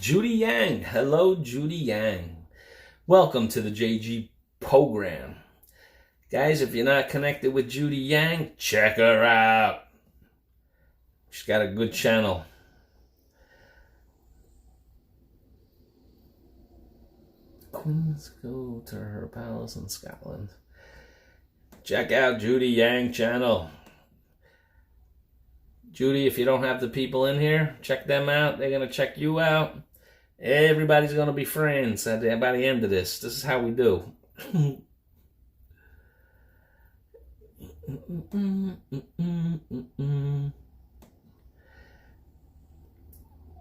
Judy Yang. Hello, Judy Yang. Welcome to the JG program. Guys, if you're not connected with Judy Yang, check her out. She's got a good channel. Queens go to her palace in Scotland. Check out Judy Yang channel. Judy, if you don't have the people in here, check them out. They're going to check you out. Everybody's going to be friends by the end of this. This is how we do.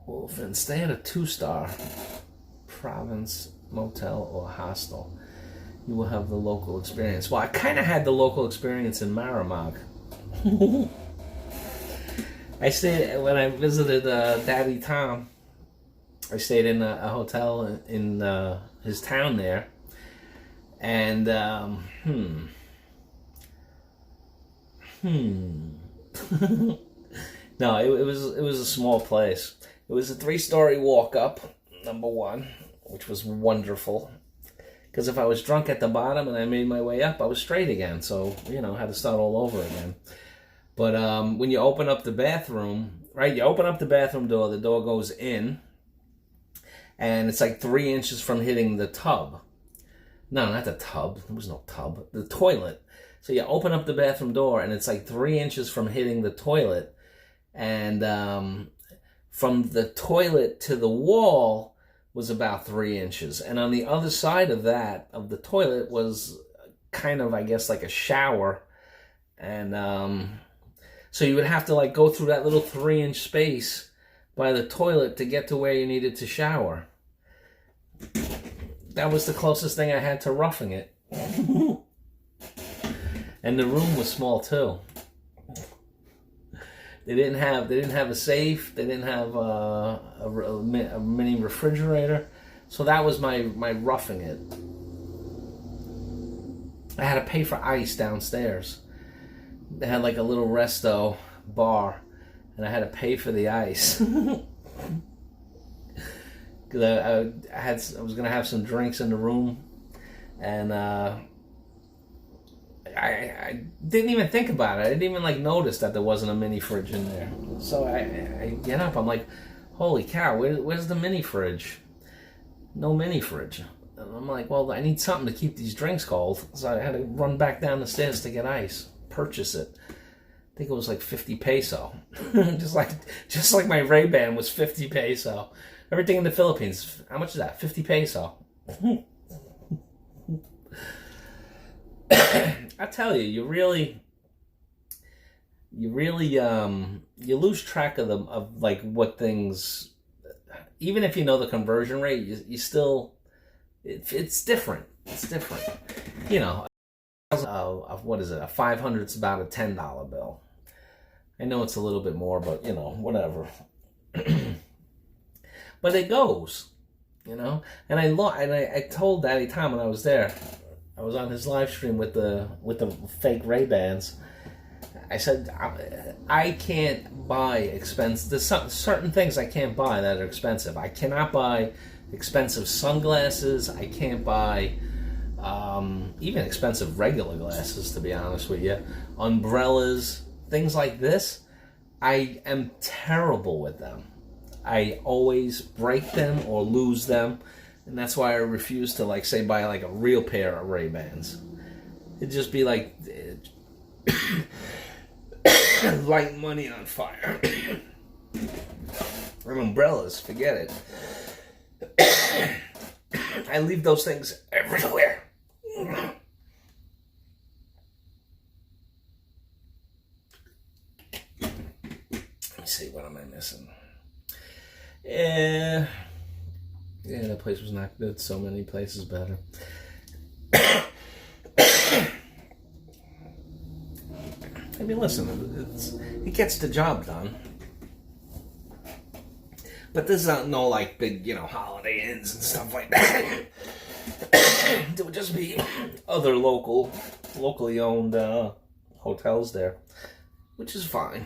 Wolfen, stay at a 2-star Province motel or hostel. You will have the local experience. Well, I kind of had the local experience in Maramag. I stayed, when I visited Daddy Tom, I stayed in a hotel in his town there. And, No, it was a small place. It was a 3-story walk up, number one, which was wonderful. Because if I was drunk at the bottom and I made my way up, I was straight again. So, I had to start all over again. But when you open up the bathroom, right, you open up the bathroom door, the door goes in, and it's like 3 inches from hitting the tub. No, not the tub. There was no tub. The toilet. So you open up the bathroom door, and it's like 3 inches from hitting the toilet. And from the toilet to the wall was about 3 inches. And on the other side of that, of the toilet, was kind of, I guess, like a shower. And so you would have to like go through that little 3-inch space by the toilet to get to where you needed to shower. That was the closest thing I had to roughing it. And the room was small too. They didn't have a safe. They didn't have a mini refrigerator. So that was my roughing it. I had to pay for ice downstairs. They had like a little resto bar, and I had to pay for the ice. Because I was gonna have some drinks in the room, and I didn't even think about it. I didn't even like notice that there wasn't a mini fridge in there. So I get up. I'm like, holy cow, where's the mini fridge? No mini fridge. And I'm like, well, I need something to keep these drinks cold. So I had to run back down the stairs to get ice, purchase it. I think it was like 50 peso. just like my Ray-Ban was 50 peso. Everything in the Philippines, how much is that? 50 peso. I tell you, you lose track of like what things, even if you know the conversion rate, you still, it's different. It's different. What is it? A 500's about a $10 bill. I know it's a little bit more, but whatever. But it goes, And I told Daddy Tom when I was there. I was on his live stream with the fake Ray-Bans. I said, I can't buy expensive. There's certain things I can't buy that are expensive. I cannot buy expensive sunglasses. I can't buy even expensive regular glasses, to be honest with you. Umbrellas, things like this. I am terrible with them. I always break them or lose them. And that's why I refuse to, like, say, buy, like, a real pair of Ray-Bans. It'd just be, like, light money on fire. And umbrellas, forget it. I leave those things everywhere. Let me see, what am I missing? Yeah, that place was not good. So many places better. I mean, listen, it gets the job done. But there's no like big, Holiday Inns and stuff like that. There would just be other locally owned hotels there, which is fine.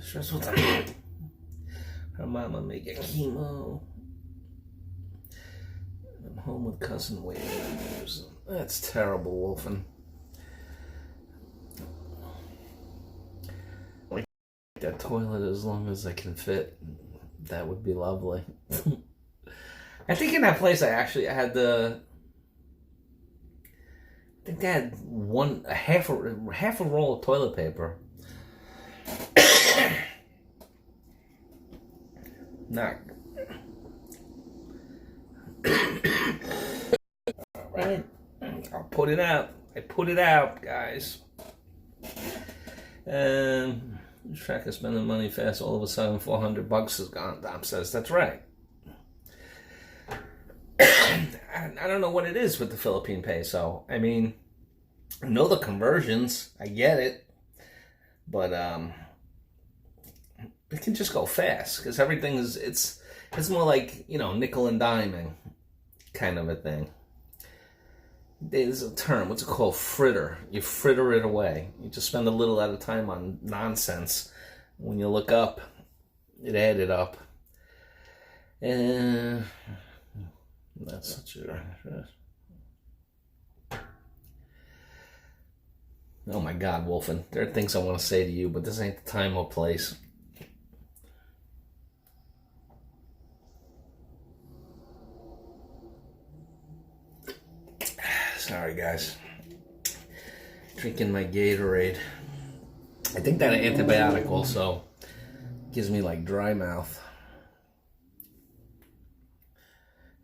Stressful time. Her mama making chemo. I'm home with cousin Wade. That's terrible, Wolfen. Like that toilet as long as I can fit. That would be lovely. I think in that place I had I think they had half a roll of toilet paper. Not. All right. I'll put it out. I put it out, guys. Track of spending money fast. All of a sudden, $400 is gone. Dom says that's right. I don't know what it is with the Philippine peso. I mean, I know the conversions. I get it, but it can just go fast because everything is. It's more like, you know, nickel and diming kind of a thing. There's a term. What's it called? Fritter. You fritter it away. You just spend a little at a time on nonsense. When you look up, it added up. And that's such a... Oh my God, Wolfen. There are things I want to say to you, but this ain't the time or place. Sorry, guys. Drinking my Gatorade. I think that antibiotic also gives me like dry mouth.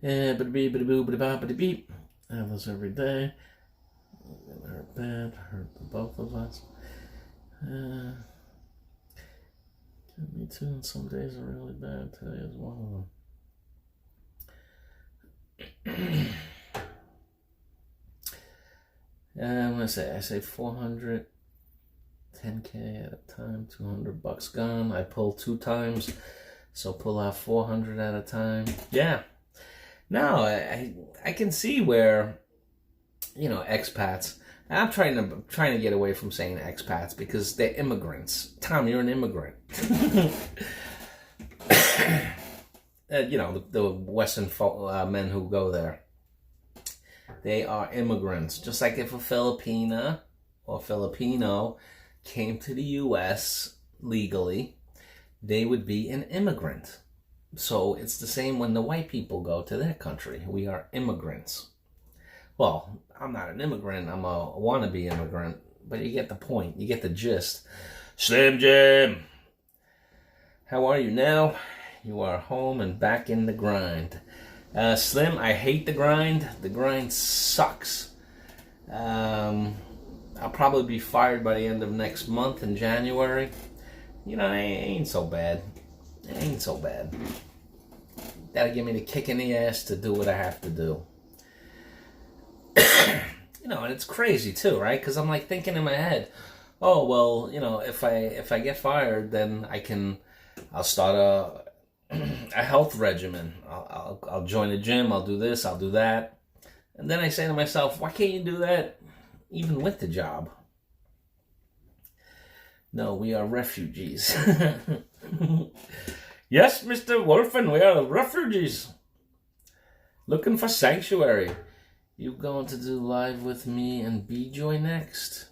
Yeah, bada-bee, bada-boo, bada-ba, bada-beep. I have this every day. It hurt bad. Hurt both of us. Me too. And some days are really bad. Today is one of them. I'm gonna say, I say 400, 10K at a time, $200 gone. I pull 2 times, so pull out 400 at a time. Yeah. No, I can see where, you know, expats. I'm trying to get away from saying expats because they're immigrants. Tom, you're an immigrant. You know, the Western men who go there. They are immigrants. Just like if a Filipina or Filipino came to the U.S. legally, they would be an immigrant. So it's the same when the white people go to their country. We are immigrants. Well, I'm not an immigrant. I'm a wannabe immigrant. But you get the point. You get the gist. Slim Jim! How are you now? You are home and back in the grind. Slim, I hate the grind. The grind sucks. I'll probably be fired by the end of next month in January. You know, it ain't so bad. It ain't so bad. That'll give me the kick in the ass to do what I have to do. You know, and it's crazy too, right? Because I'm like thinking in my head, oh well, you know, if I get fired, then I'll start a health regimen. I'll join a gym. I'll do this. I'll do that. And then I say to myself, why can't you do that even with the job? No, we are refugees. Yes, Mr. Wolfen, we are refugees. Looking for sanctuary. You going to do live with me and B-Joy next?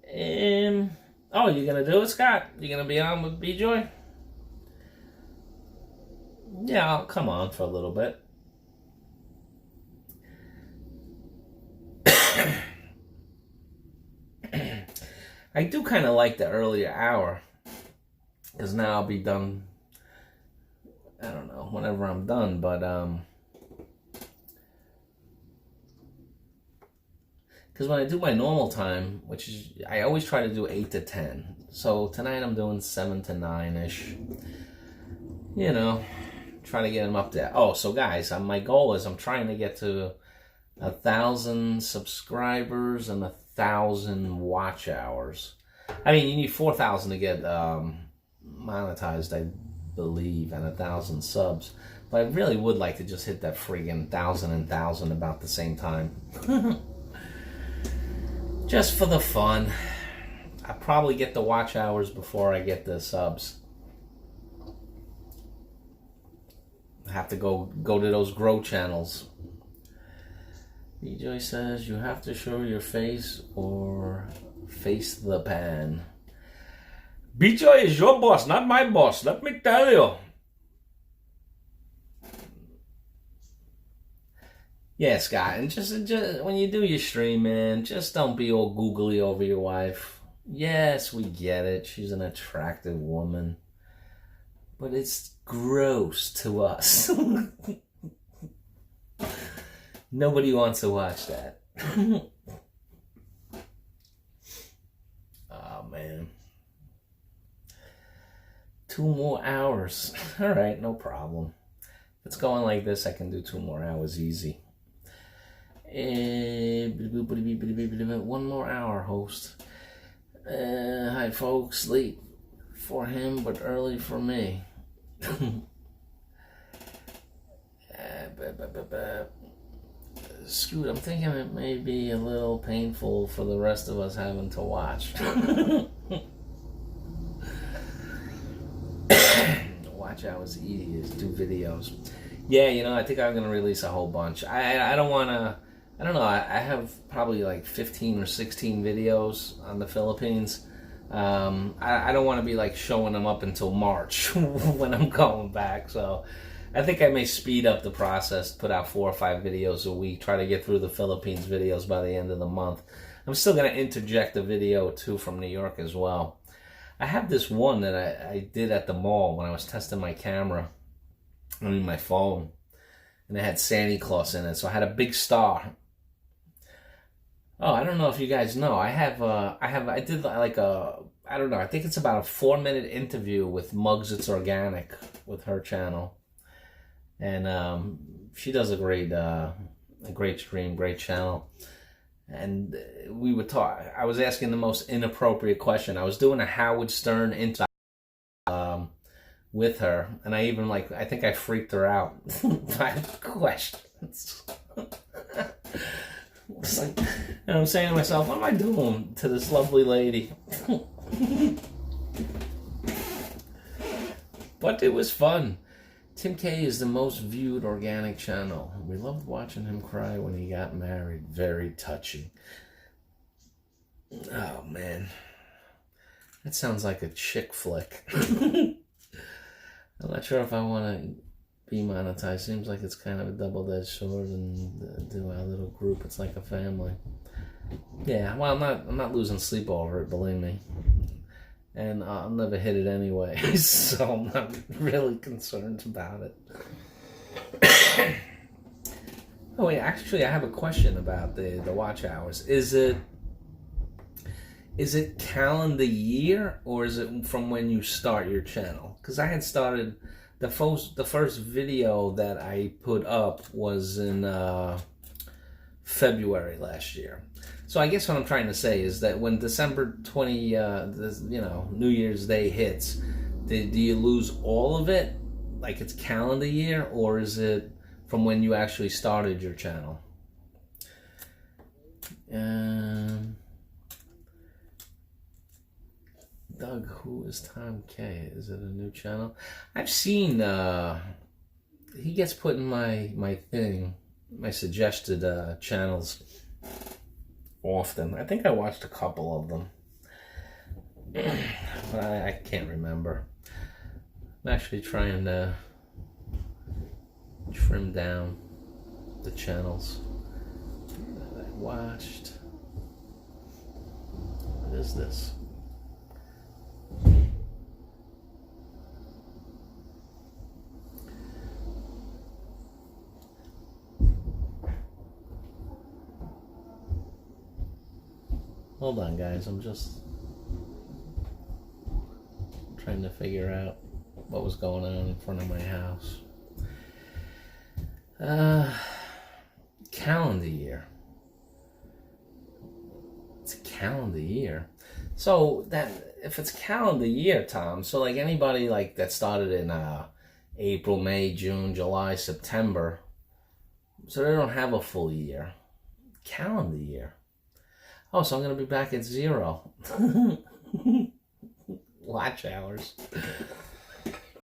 Oh, you gonna do it, Scott? You gonna be on with B-Joy? Yeah, I'll come on for a little bit. I do kind of like the earlier hour, because now I'll be done, I don't know, whenever I'm done, but because when I do my normal time, which is, I always try to do 8 to 10, so tonight I'm doing 7 to 9-ish, you know, trying to get them up there. Oh, so guys, my goal is I'm trying to get to 1,000 subscribers and 1,000 watch hours. I mean, you need 4,000 to get monetized, I believe, and 1,000 subs. But I really would like to just hit that friggin' 1,000 about the same time. Just for the fun. I probably get the watch hours before I get the subs. I have to go to those grow channels. BJ says you have to show your face or face the pan. BJ is your boss, not my boss. Let me tell you. Yeah, Scott, and just when you do your stream, man, just don't be all googly over your wife. Yes, we get it. She's an attractive woman, but it's gross to us. Nobody wants to watch that. Oh, man. 2 more hours. All right, no problem. If it's going like this, I can do 2 more hours easy. 1 more hour, host. Hi, folks. Late for him, but early for me. Scoot, I'm thinking it may be a little painful for the rest of us having to watch. Watch hours easy is do videos. Yeah, I think I'm gonna release a whole bunch. I don't wanna. I don't know. I have probably like 15 or 16 videos on the Philippines. I don't want to be like showing them up until March when I'm going back. So I think I may speed up the process, put out 4 or 5 videos a week, try to get through the Philippines videos by the end of the month. I'm still going to interject a video or 2 from New York as well. I have this one that I did at the mall when I was testing my camera, my phone, and it had Santa Claus in it. So I had a big star. Oh, I don't know if you guys know. I did like I don't know. I think it's about a 4-minute interview with Muggs It's Organic with her channel. And she does a great stream, great channel. And we would talk. I was asking the most inappropriate question. I was doing a Howard Stern interview with her, and I think I freaked her out by questions. It's like, and I'm saying to myself, what am I doing to this lovely lady? But it was fun. Tim K is the most viewed organic channel. We loved watching him cry when he got married. Very touching. Oh, man. That sounds like a chick flick. I'm not sure if I want to be monetized. Seems like it's kind of a double-edged sword, and do our little group. It's like a family. Yeah, well, I'm not losing sleep over it, believe me. And I'll never hit it anyway, so I'm not really concerned about it. Oh wait, actually, I have a question about the watch hours. Is it calendar year, or is it from when you start your channel? Because I had started the first video that I put up was in February last year. So I guess what I'm trying to say is that when December 20, New Year's Day hits, do you lose all of it, like it's calendar year, or is it from when you actually started your channel? Doug, who is Tom K? Is it a new channel? I've seen he gets put in my thing, my suggested channels often. I think I watched a couple of them, but I can't remember. I'm actually trying to trim down the channels that I watched. What is this? Hold on, guys. I'm just trying to figure out what was going on in front of my house. Calendar year. It's a calendar year. So that if it's calendar year, Tom, so like anybody like that started in April, May, June, July, September, so they don't have a full year. Calendar year. Oh, so I'm going to be back at 0. Watch hours.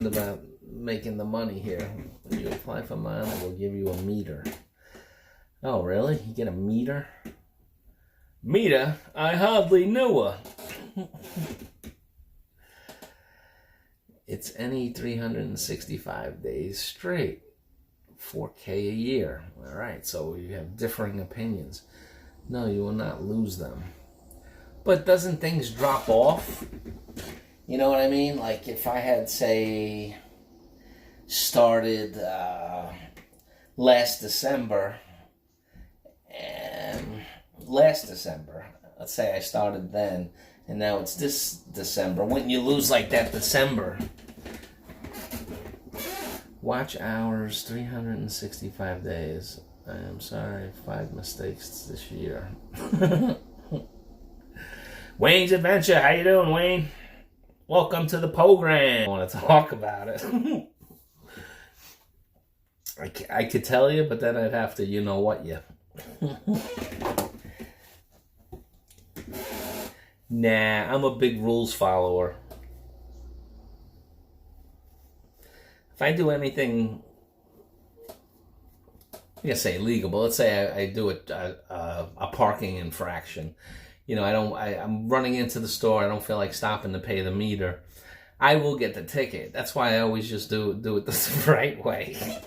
About making the money here. When you apply for mine, I will give you a meter. Oh, really? You get a meter? Meter? I hardly knew her. It's any 365 days straight. 4K a year. All right, so you have differing opinions. No, you will not lose them. But doesn't things drop off? You know what I mean? Like if I had, say, started last December, let's say I started then, and now it's this December, wouldn't you lose like that December? Watch hours, 365 days. I am sorry, 5 mistakes this year. Wayne's Adventure, how you doing, Wayne? Welcome to the program. I want to talk about it. I could tell you, but then I'd have to, you know what, you. Nah, I'm a big rules follower. If I do anything, I'm gonna say illegal, but let's say I do a parking infraction. You know, I'm running into the store. I don't feel like stopping to pay the meter. I will get the ticket. That's why I always just do it the right way.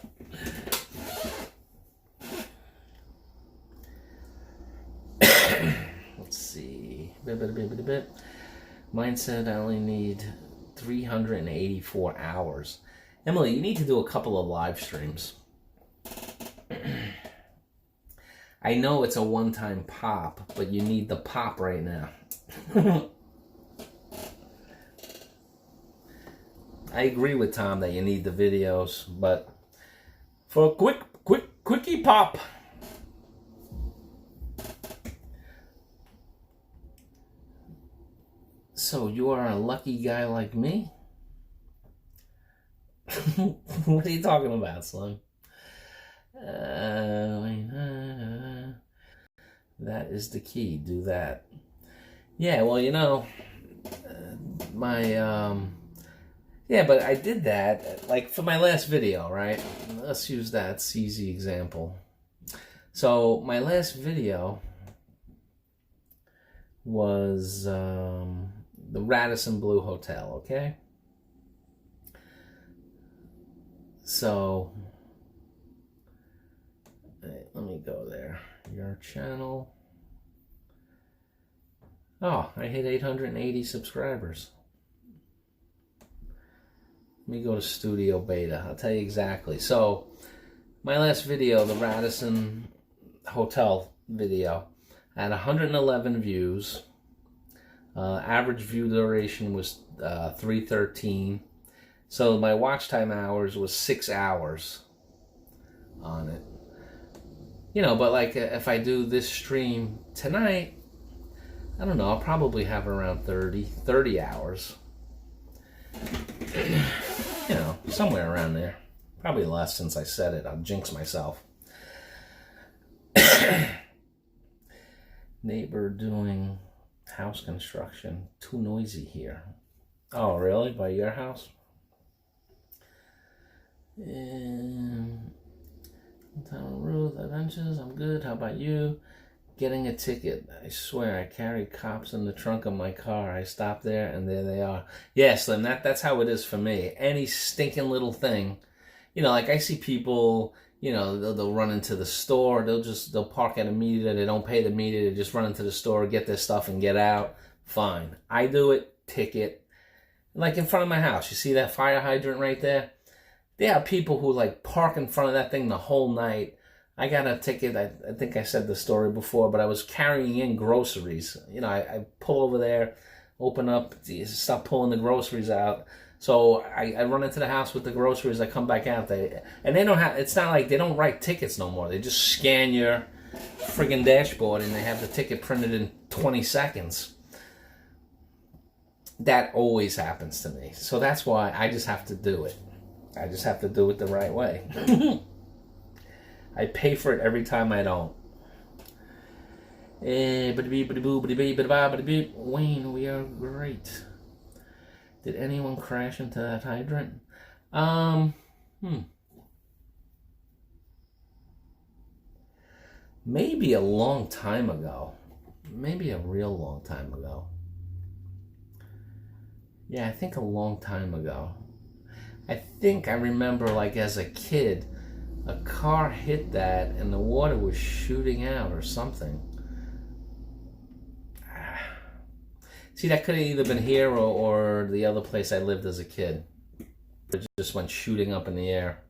Let's see. Mine said I only need 384 hours. Emily, you need to do a couple of live streams. I know it's a one-time pop, but you need the pop right now. I agree with Tom that you need the videos, but for a quickie pop. So you are a lucky guy like me? What are you talking about, Slim? That is the key. Do that. Yeah, well, you know, yeah, but I did that, like, for my last video, right? Let's use that CZ example. So, my last video was the Radisson Blu Hotel, okay? So, let me go there. Your channel. Oh, I hit 880 subscribers. Let me go to Studio Beta. I'll tell you exactly. So, my last video, the Radisson Hotel video, had 111 views. Average view duration was 313. So my watch time hours was 6 hours on it. You know, but like if I do this stream tonight, I don't know, I'll probably have around 30 hours. You know, somewhere around there. Probably less since I said it. I'll jinx myself. Neighbor doing house construction. Too noisy here. Oh, really? By your house? Town Ruth Adventures, I'm good. How about you? Getting a ticket. I swear I carry cops in the trunk of my car. I stop there and there they are. Yeah, Slim, that's how it is for me. Any stinking little thing. You know, like I see people, you know, they'll run into the store. They'll park at a meter. They don't pay the meter. They just run into the store, get their stuff and get out. Fine. I do it. Ticket. Like in front of my house. You see that fire hydrant right there? There are people who like park in front of that thing the whole night. I got a ticket. I think I said the story before, but I was carrying in groceries. You know, I pull over there, open up, stop pulling the groceries out. So I run into the house with the groceries. I come back out. They don't have. It's not like they don't write tickets no more. They just scan your friggin' dashboard and they have the ticket printed in 20 seconds. That always happens to me. So that's why I just have to do it. I just have to do it the right way. I pay for it every time I don't. Wayne, we are great. Did anyone crash into that hydrant? Maybe a long time ago. Maybe a real long time ago. Yeah, I think a long time ago. I think I remember, like, as a kid, a car hit that and the water was shooting out or something. See, that could have either been here or the other place I lived as a kid. It just went shooting up in the air.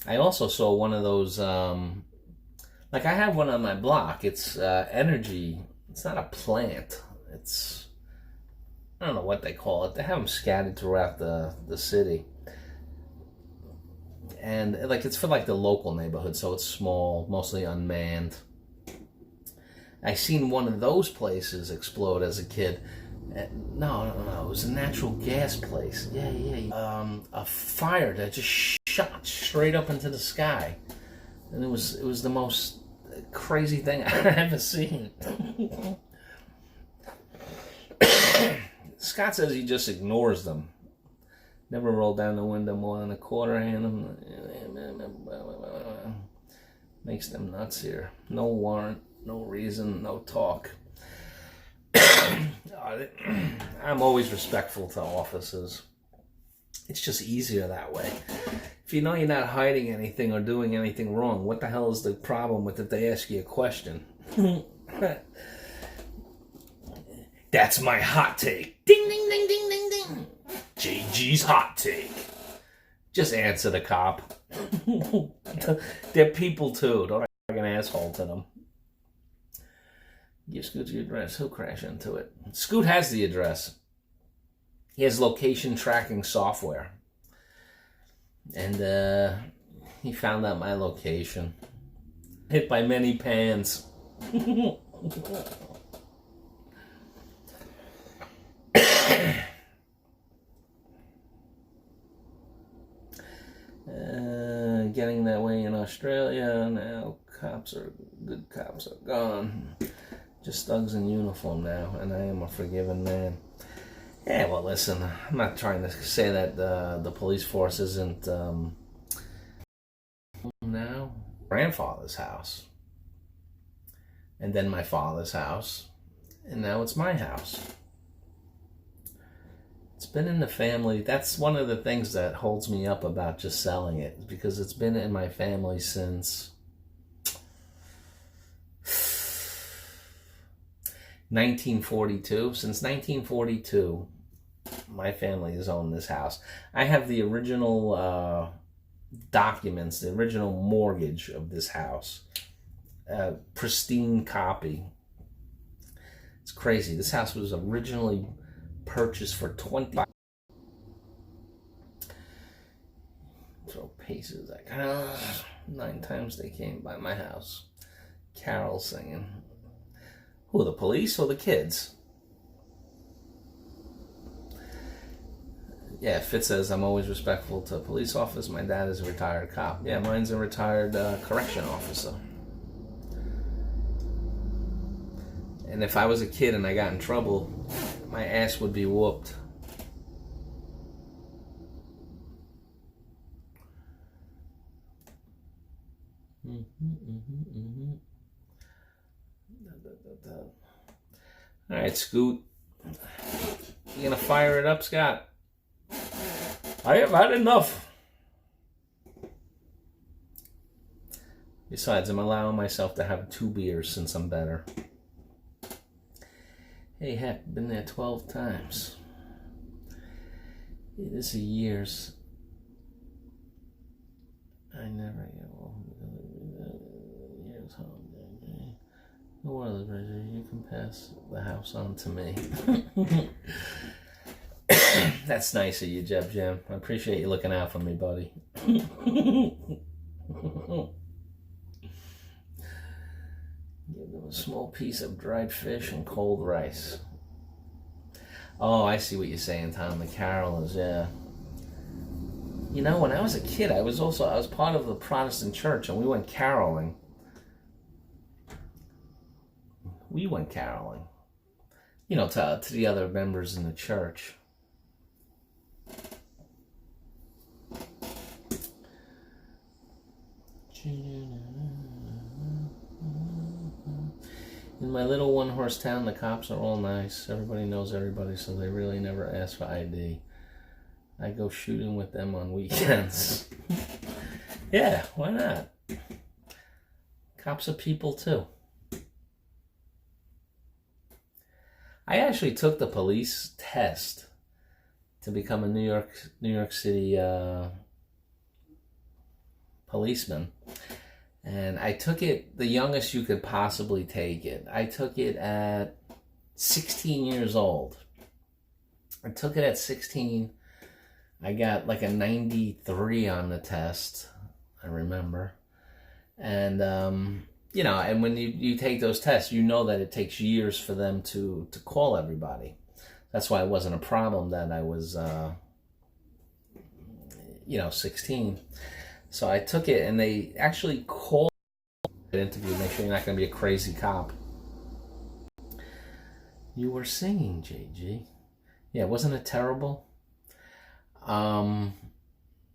I also saw one of those, like I have one on my block. It's energy. It's not a plant. It's, I don't know what they call it. They have them scattered throughout the city. And like it's for like the local neighborhood, so it's small, mostly unmanned. I seen one of those places explode as a kid. No, it was a natural gas place. Yeah. A fire that just shot straight up into the sky, and it was the most crazy thing I've ever seen. Scott says he just ignores them. Never roll down the window more than a quarter, hand them. Makes them nuts here. No warrant, no reason, no talk. I'm always respectful to officers. It's just easier that way. If you know you're not hiding anything or doing anything wrong, what the hell is the problem with if they ask you a question? That's my hot take. Ding, ding, ding, ding, ding, ding. JG's hot take. Just answer the cop. They're people too. Don't act like an asshole to them. Give Scoot the address. He'll crash into it. Scoot has the address. He has location tracking software. And he found out my location. Hit by many pans. Getting that way in Australia. Now good cops are gone. Just thugs in uniform now, and I am a forgiven man. Yeah, well, listen, I'm not trying to say that the police force isn't now. Grandfather's house, and then my father's house, and now it's my house. It's been in the family. That's one of the things that holds me up about just selling it, because it's been in my family since 1942. Since 1942, my family has owned this house. I have the original documents, the original mortgage of this house. Pristine copy. It's crazy. This house was originally purchased for $20. Throw paces. 9 times they came by my house. Carols singing. Who, the police or the kids? Yeah, Fitz says, I'm always respectful to police officers. My dad is a retired cop. Yeah, mine's a retired correction officer. And if I was a kid and I got in trouble, my ass would be whooped. All right, Scoot. You gonna fire it up, Scott? I have had enough. Besides, I'm allowing myself to have 2 beers since I'm better. Hey, heck, been there 12 times. It is a years. I never get old. Years home. No other treasure. You can pass the house on to me. That's nice of you, Jeb Jim. I appreciate you looking out for me, buddy. Give them a small piece of dried fish and cold rice. Oh, I see what you're saying, Tom. The carolers, yeah. You know, when I was a kid, I was part of the Protestant church, and we went caroling. You know, to the other members in the church. In my little one-horse town, the cops are all nice. Everybody knows everybody, so they really never ask for ID. I go shooting with them on weekends. Yeah, why not? Cops are people too. I actually took the police test to become a New York City policeman, and I took it the youngest you could possibly take it. I took it at 16 years old. I took it at 16. I got like a 93 on the test, I remember. And, and when you take those tests, you know that it takes years for them to call everybody. That's why it wasn't a problem that I was, 16. So I took it, and they actually called an interview, make sure you're not going to be a crazy cop. You were singing, JG. Yeah, wasn't it terrible?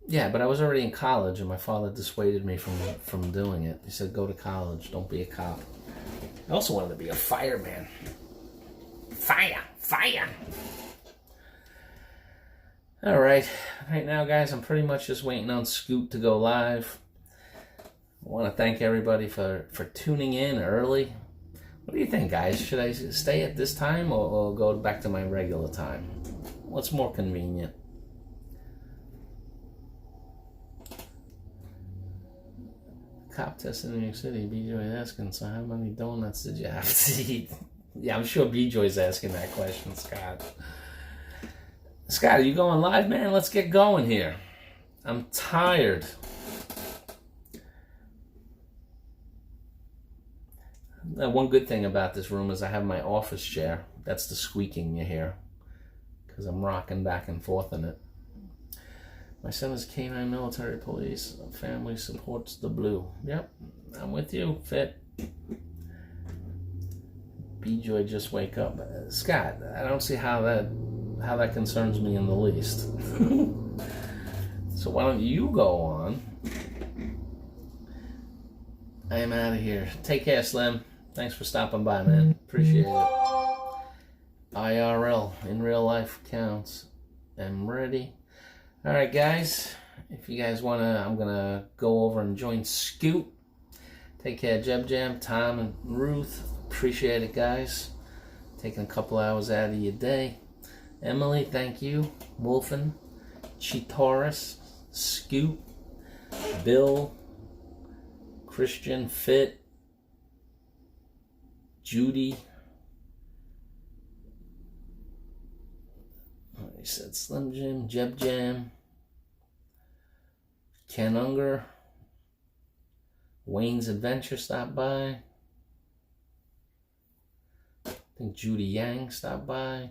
Yeah, but I was already in college, and my father dissuaded me from doing it. He said, go to college, don't be a cop. I also wanted to be a fireman. Fire! All right. Right now, guys, I'm pretty much just waiting on Scoot to go live. I want to thank everybody for tuning in early. What do you think, guys? Should I stay at this time or go back to my regular time? What's more convenient? Cop test in New York City. B-Joy asking, so how many donuts did you have to eat? Yeah, I'm sure B-Joy's asking that question, Scott. Scott, are you going live, man? Let's get going here. I'm tired. One good thing about this room is I have my office chair. That's the squeaking you hear, because I'm rocking back and forth in it. My son is K-9 military police. Family supports the blue. Yep, I'm with you, Fit. B-Joy just wake up. Scott, I don't see how that concerns me in the least. So why don't you go on? I am out of here. Take care, Slim. Thanks for stopping by, man. Appreciate it. IRL, in real life counts. I'm ready. All right, guys. If you guys want to, I'm going to go over and join Scoot. Take care, Jeb Jam, Tom, and Ruth. Appreciate it, guys. Taking a couple hours out of your day. Emily, thank you. Wolfen, Chitaurus, Scoot, Bill, Christian, Fit, Judy. He said Slim Jim, Jeb Jam, Ken Unger, Wayne's Adventure stopped by. I think Judy Yang stopped by.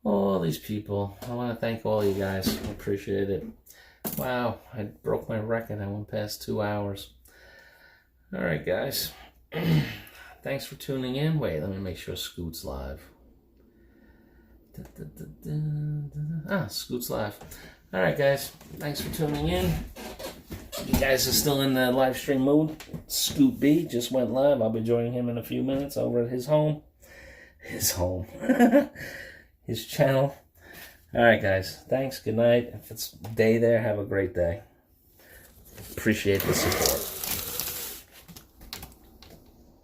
All these people. I want to thank all you guys. I appreciate it. Wow, I broke my record. I went past 2 hours. All right, guys. Thanks for tuning in. Wait, let me make sure Scoot's live. Scoot's live. All right, guys. Thanks for tuning in. You guys are still in the live stream mood. Scoot B just went live. I'll be joining him in a few minutes over at his home. His home. His channel. All right, guys. Thanks. Good night. If it's day there, have a great day. Appreciate the support.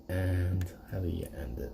And how do you end it?